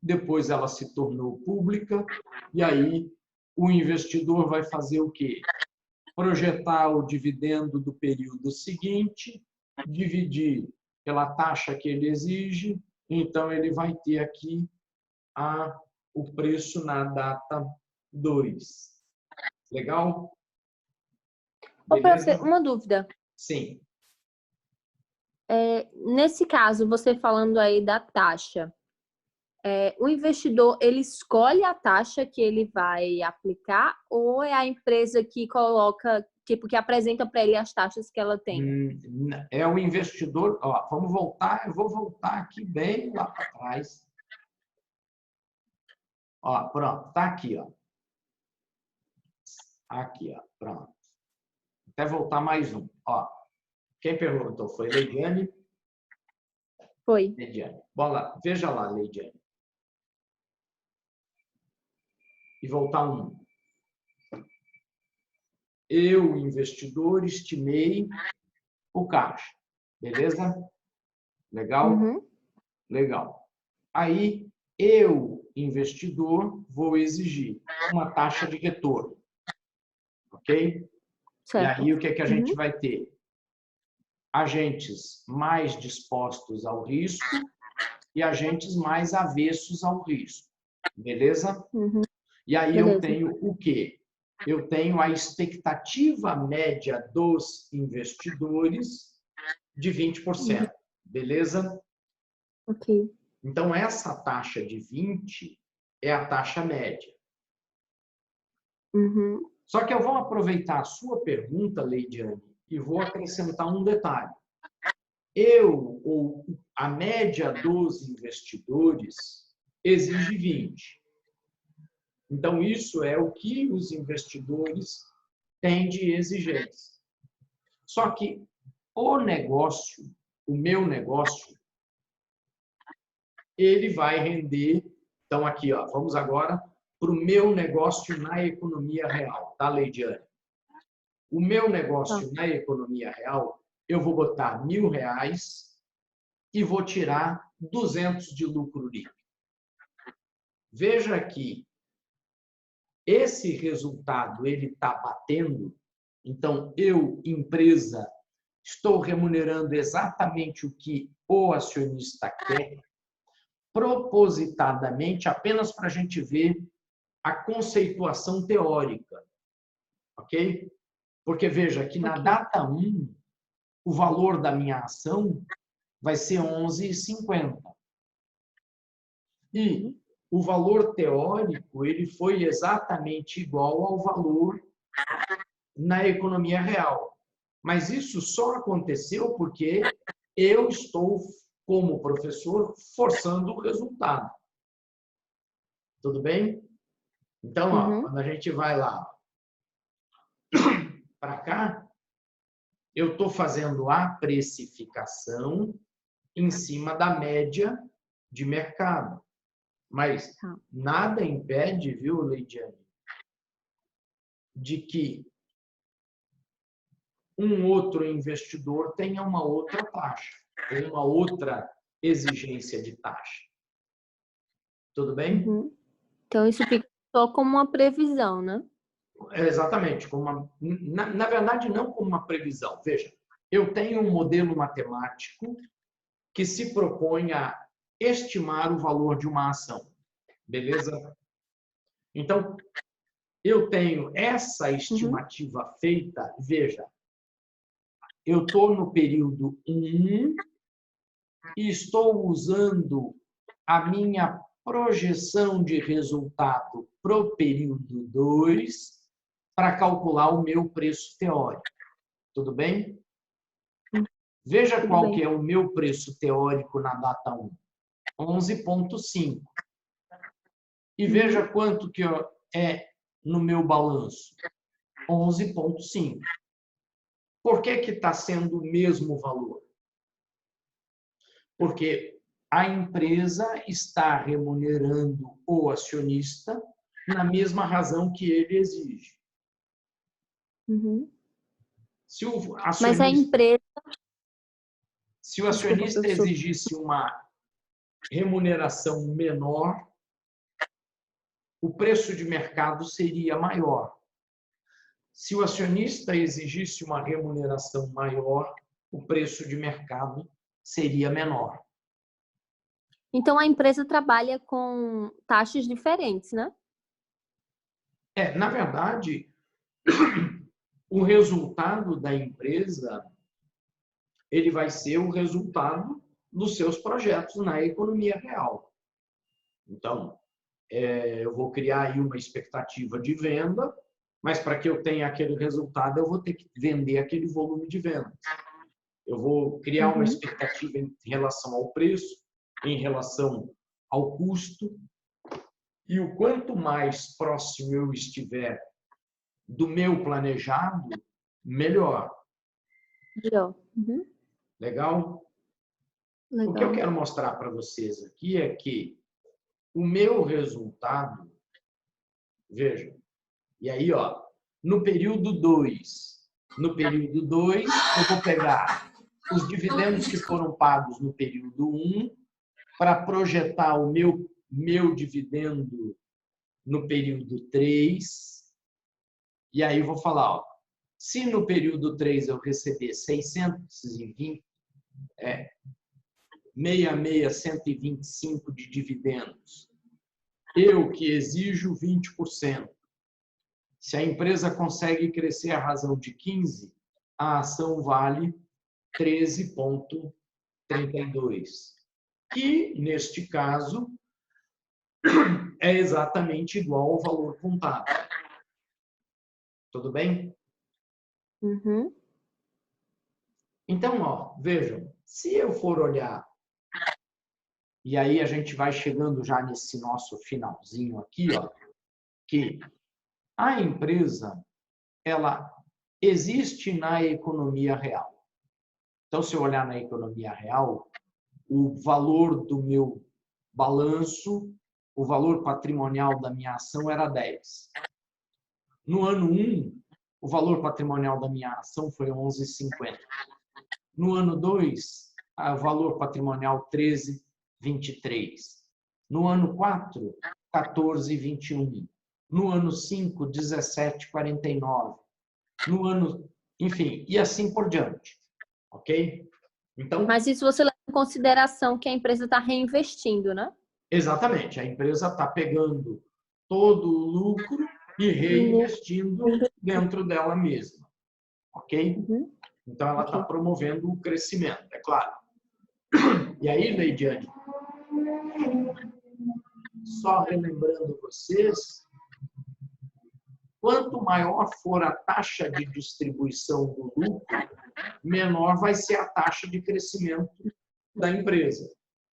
depois ela se tornou pública, e aí o investidor vai fazer o quê? Projetar o dividendo do período seguinte, dividir pela taxa que ele exige, então ele vai ter aqui o preço na data 2. Legal? Ô, prof, uma dúvida. Sim. Nesse caso, você falando aí da taxa, o investidor, ele escolhe a taxa que ele vai aplicar ou é a empresa que coloca, tipo, que apresenta para ele as taxas que ela tem? É o investidor. Ó, vamos voltar, eu vou voltar aqui bem lá para trás. Ó, pronto, tá aqui, ó. Aqui, ó, pronto. Até voltar mais um. Ó, quem perguntou foi Leidiane. Foi. Leidiane. Bola, veja lá, Leidiane. E voltar um. Eu, investidor, estimei o caixa. Beleza? Legal? Uhum. Legal. Aí, eu, investidor, vou exigir uma taxa de retorno. Ok? Certo. E aí, o que é que a gente Uhum. vai ter? Agentes mais dispostos ao risco e agentes mais avessos ao risco. Beleza? Uhum. E aí Beleza. eu tenho o quê? Eu tenho a expectativa média dos investidores de 20%. Beleza? Ok. Então, essa taxa de 20 é a taxa média. Uhum. Só que eu vou aproveitar a sua pergunta, Leidiane, e vou acrescentar um detalhe. Ou a média dos investidores exige 20. Então, isso é o que os investidores têm de exigência. Só que o negócio, o meu negócio, ele vai render. Então, aqui, ó, vamos agora para o meu negócio na economia real, tá, Leidiane? O meu negócio na economia real, eu vou botar R$1.000 e vou tirar 200 de lucro líquido. Veja que esse resultado ele está batendo. Então, eu, empresa, estou remunerando exatamente o que o acionista quer, propositadamente, apenas para a gente ver a conceituação teórica. Ok? Porque veja que na data 1, o valor da minha ação vai ser 11,50. E o valor teórico ele foi exatamente igual ao valor na economia real. Mas isso só aconteceu porque eu estou, como professor, forçando o resultado. Tudo bem? Então, ó, quando a gente vai lá para cá, eu estou fazendo a precificação em cima da média de mercado. Mas nada impede, viu, Leidiane, de que um outro investidor tenha uma outra taxa, ou uma outra exigência de taxa. Tudo bem? Uhum. Então, isso fica só como uma previsão, né? Exatamente. Na verdade, não como uma previsão. Veja, eu tenho um modelo matemático que se propõe a estimar o valor de uma ação. Beleza? Então, eu tenho essa estimativa feita. Veja, eu estou no período 1 e estou usando a minha projeção de resultado para o período 2 para calcular o meu preço teórico. Tudo bem? Veja qual que é o meu preço teórico na data 1. 11,5. E veja quanto que é no meu balanço. 11,5. Por que está sendo o mesmo valor? Porque a empresa está remunerando o acionista na mesma razão que ele exige. Uhum. Se o acionista, Mas a empresa... se o acionista exigisse uma remuneração menor, o preço de mercado seria maior. Se o acionista exigisse uma remuneração maior, o preço de mercado seria menor. Então, a empresa trabalha com taxas diferentes, né? Na verdade, o resultado da empresa ele vai ser o resultado dos seus projetos na economia real. Então, eu vou criar aí uma expectativa de venda, mas para que eu tenha aquele resultado, eu vou ter que vender aquele volume de vendas. Eu vou criar uma expectativa em relação ao preço, em relação ao custo, e o quanto mais próximo eu estiver do meu planejado, melhor. Legal. Legal? Legal. O que eu quero mostrar para vocês aqui é que o meu resultado, vejam, e aí, ó, no período 2, eu vou pegar os dividendos que foram pagos no período 1 para projetar o meu dividendo no período 3. E aí eu vou falar, ó, se no período 3 eu receber 125 de dividendos, eu que exijo 20%. Se a empresa consegue crescer a razão de 15, a ação vale 13,32, que, neste caso, é exatamente igual ao valor contábil. Tudo bem? Então, ó, vejam, se eu for olhar, e aí a gente vai chegando já nesse nosso finalzinho aqui, ó, que a empresa, ela existe na economia real. Então, se eu olhar na economia real, o valor do meu balanço, o valor patrimonial da minha ação era 10. No ano 1, o valor patrimonial da minha ação foi 11,50. No ano 2, o valor patrimonial 13,23. No ano 4, 14,21. No ano 5, 17,49. No ano, enfim, e assim por diante. Ok? Então, mas isso você leva em consideração que a empresa está reinvestindo, né? Exatamente. A empresa está pegando todo o lucro e reinvestindo dentro dela mesma. Ok? Então, ela está promovendo o crescimento, é claro. E aí, Leidiane, só relembrando vocês, quanto maior for a taxa de distribuição do lucro, menor vai ser a taxa de crescimento da empresa.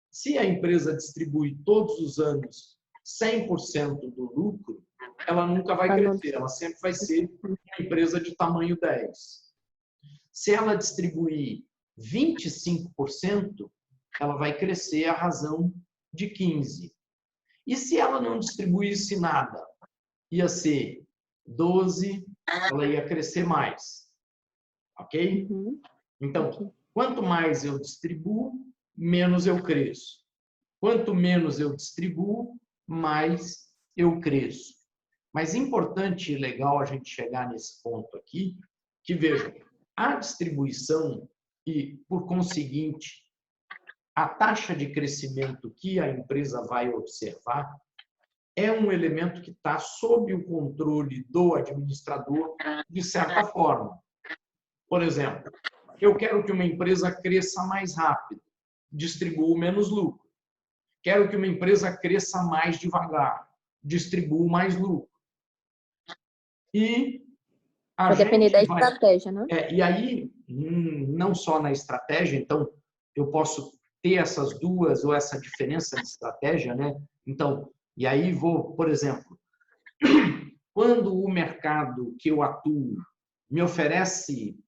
Se a empresa distribui todos os anos 100% do lucro, ela nunca vai crescer, ela sempre vai ser uma empresa de tamanho 10. Se ela distribuir 25%, ela vai crescer a razão de 15. E se ela não distribuísse nada, ia ser 12, ela ia crescer mais. Ok? Então, quanto mais eu distribuo, menos eu cresço. Quanto menos eu distribuo, mais eu cresço. Mas importante e legal a gente chegar nesse ponto aqui, que vejam, a distribuição e, por conseguinte, a taxa de crescimento que a empresa vai observar é um elemento que está sob o controle do administrador de certa forma. Por exemplo, eu quero que uma empresa cresça mais rápido, distribuo menos lucro. Quero que uma empresa cresça mais devagar, distribuo mais lucro. E vai depender da estratégia, né? E aí, não só na estratégia, então, eu posso ter essas duas ou essa diferença de estratégia, né? Então, e aí vou, por exemplo, quando o mercado que eu atuo me oferece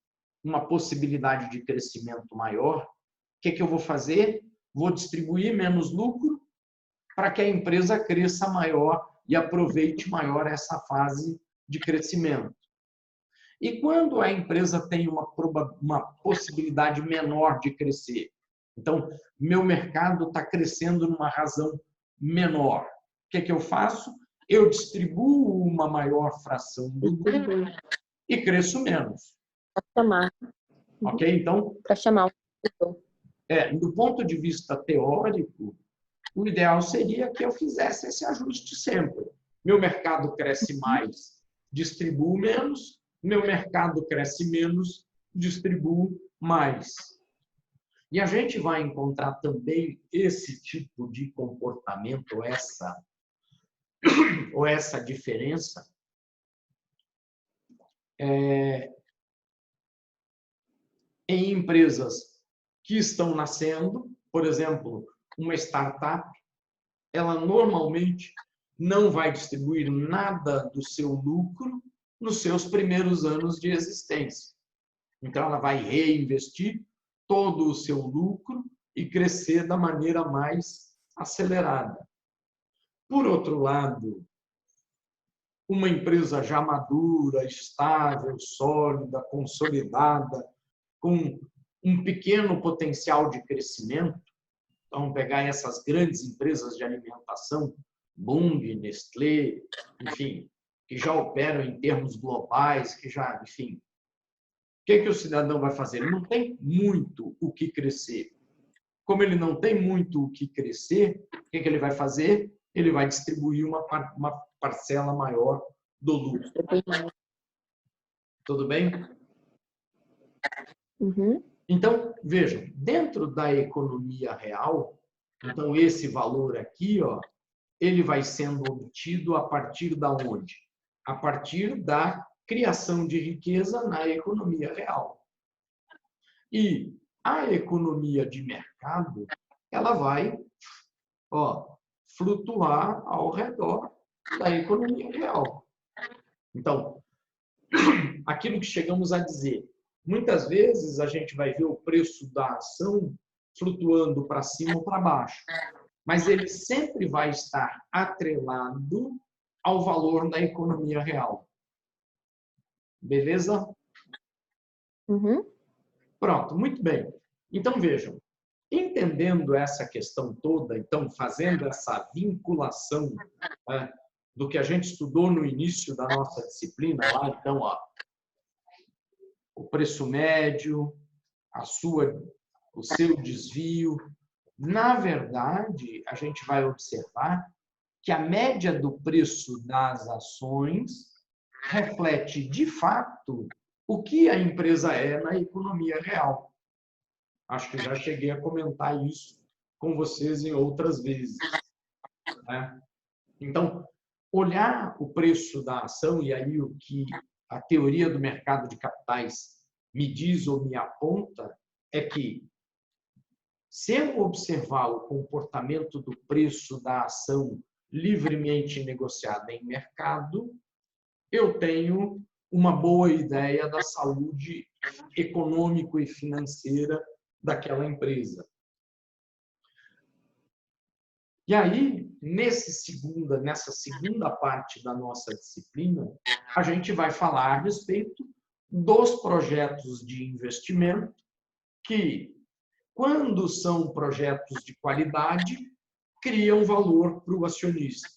uma possibilidade de crescimento maior, o que eu vou fazer? Vou distribuir menos lucro para que a empresa cresça maior e aproveite maior essa fase de crescimento. E quando a empresa tem uma possibilidade menor de crescer, então, meu mercado está crescendo numa razão menor, o que eu faço? Eu distribuo uma maior fração do lucro e cresço menos. Para chamar. Ok? Então, para chamar o do ponto de vista teórico, o ideal seria que eu fizesse esse ajuste sempre. Meu mercado cresce mais, distribuo menos. Meu mercado cresce menos, distribuo mais. E a gente vai encontrar também esse tipo de comportamento, ou essa diferença, em empresas que estão nascendo. Por exemplo, uma startup, ela normalmente não vai distribuir nada do seu lucro nos seus primeiros anos de existência. Então, ela vai reinvestir todo o seu lucro e crescer da maneira mais acelerada. Por outro lado, uma empresa já madura, estável, sólida, consolidada, com um pequeno potencial de crescimento, então pegar essas grandes empresas de alimentação, Bunge, Nestlé, enfim, que já operam em termos globais, que já, enfim, o que o cidadão vai fazer? Ele não tem muito o que crescer. Como ele não tem muito o que crescer, o que ele vai fazer? Ele vai distribuir uma parcela maior do lucro. Tudo bem? Uhum. Então, vejam, dentro da economia real, então esse valor aqui, ó, ele vai sendo obtido a partir da onde? A partir da criação de riqueza na economia real. E a economia de mercado, ela vai, ó, flutuar ao redor da economia real. Então, aquilo que chegamos a dizer, muitas vezes a gente vai ver o preço da ação flutuando para cima ou para baixo, mas ele sempre vai estar atrelado ao valor da economia real. Beleza? Uhum. Pronto, muito bem. Então, vejam, entendendo essa questão toda, então, fazendo essa vinculação, né, do que a gente estudou no início da nossa disciplina, lá, então, ó, o preço médio, o seu desvio. Na verdade, a gente vai observar que a média do preço das ações reflete, de fato, o que a empresa é na economia real. Acho que já cheguei a comentar isso com vocês em outras vezes, né? Então, olhar o preço da ação, e aí o que a teoria do mercado de capitais me diz ou me aponta, é que, se eu observar o comportamento do preço da ação livremente negociada em mercado, eu tenho uma boa ideia da saúde econômico e financeira daquela empresa. E aí, nessa segunda parte da nossa disciplina, a gente vai falar a respeito dos projetos de investimento que, quando são projetos de qualidade, criam valor para o acionista.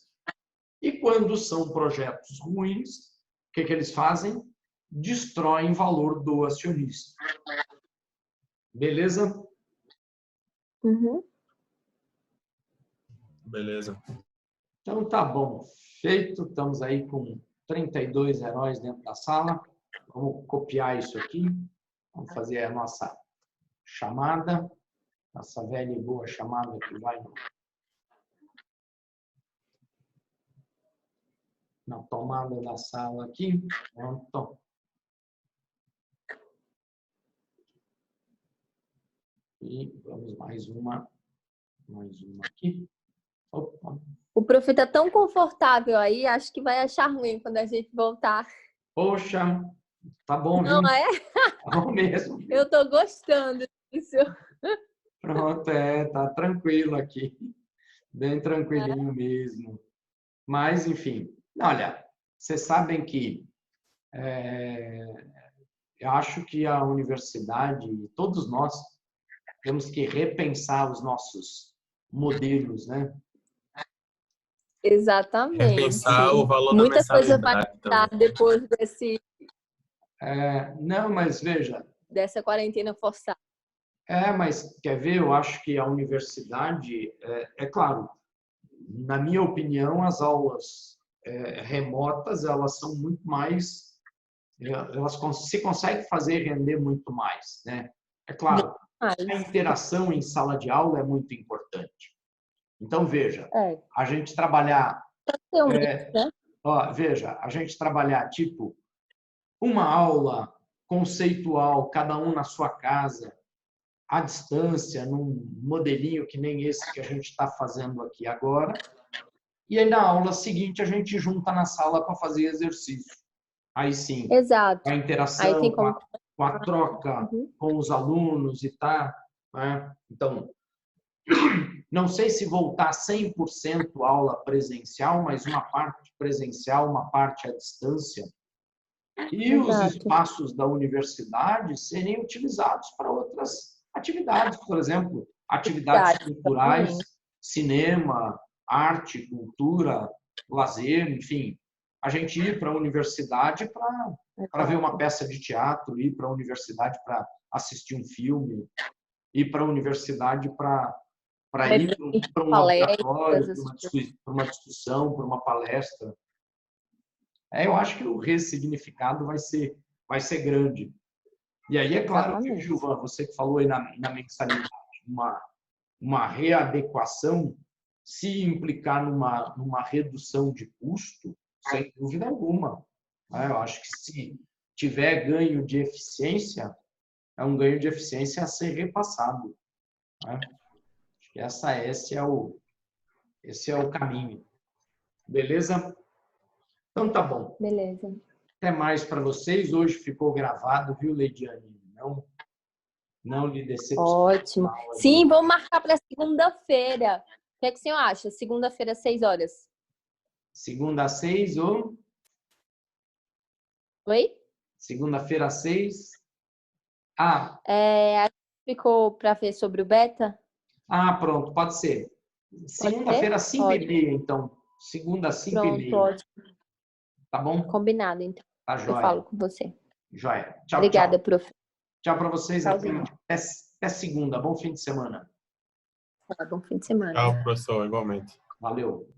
E quando são projetos ruins, o que eles fazem? Destroem valor do acionista. Beleza? Uhum. Beleza. Então, tá bom. Feito. Estamos aí com 32 heróis dentro da sala. Vamos copiar isso aqui. Vamos fazer a nossa chamada. Nossa velha e boa chamada que vai na tomada da sala aqui. Pronto. E vamos mais uma aqui. Opa. O prof tá tão confortável aí, acho que vai achar ruim quando a gente voltar. Poxa, tá bom, Não viu? é? Tá bom mesmo. Eu tô gostando disso. Pronto, tá tranquilo aqui. Bem tranquilinho mesmo. Mas, enfim, olha, vocês sabem que eu acho que a universidade, todos nós, temos que repensar os nossos modelos, né? Exatamente. Repensar o valor da Muita coisa vai mensalidade mudar também. depois Não, mas veja, dessa quarentena forçada. mas quer ver? Eu acho que a universidade, é claro, na minha opinião, as aulas remotas, elas são muito mais, elas se conseguem fazer render muito mais, né? É claro, A interação em sala de aula é muito importante. Então, veja, a gente trabalhar... veja, a gente trabalhar, tipo, uma aula conceitual, cada um na sua casa, à distância, num modelinho que nem esse que a gente está fazendo aqui agora, e aí na aula seguinte a gente junta na sala para fazer exercício. Aí sim, Exato. a interação, com a troca com os alunos e tá, né? Então, não sei se voltar 100% aula presencial, mas uma parte presencial, uma parte à distância. E os espaços da universidade serem utilizados para outras atividades, por exemplo, atividades culturais, cinema, arte, cultura, lazer, enfim. A gente ir para a universidade para ver uma peça de teatro, ir para a universidade para assistir um filme, ir para a universidade para ir para um laboratório, para uma discussão, para uma palestra. Eu acho que o ressignificado vai ser grande. E aí, é claro que, Gilvan, você que falou aí na mensalidade, uma readequação, se implicar numa redução de custo, sem dúvida alguma. Eu acho que se tiver ganho de eficiência, é um ganho de eficiência a ser repassado. Acho que esse é o caminho. Beleza? Então, tá bom. Beleza. Até mais para vocês. Hoje ficou gravado, viu, Leidiane? Não lhe decepcionou. Ótimo. Sim, vamos marcar para segunda-feira. O que é que o senhor acha? Segunda-feira, 6 horas. Segunda às 6 ou? Oi? Segunda-feira às 6. Ficou para ver sobre o beta? Pronto, pode ser. Segunda-feira às 5h30, então. Segunda às 5h30. Pronto, ótimo. Tá bom? Combinado, então. Tá joia. Eu falo com você. Joia. Tchau, Obrigada, tchau. prof. Tchau para vocês. Tchauzinho. Até segunda. Bom fim de semana. Bom fim de semana. Tchau, professor, igualmente. Valeu.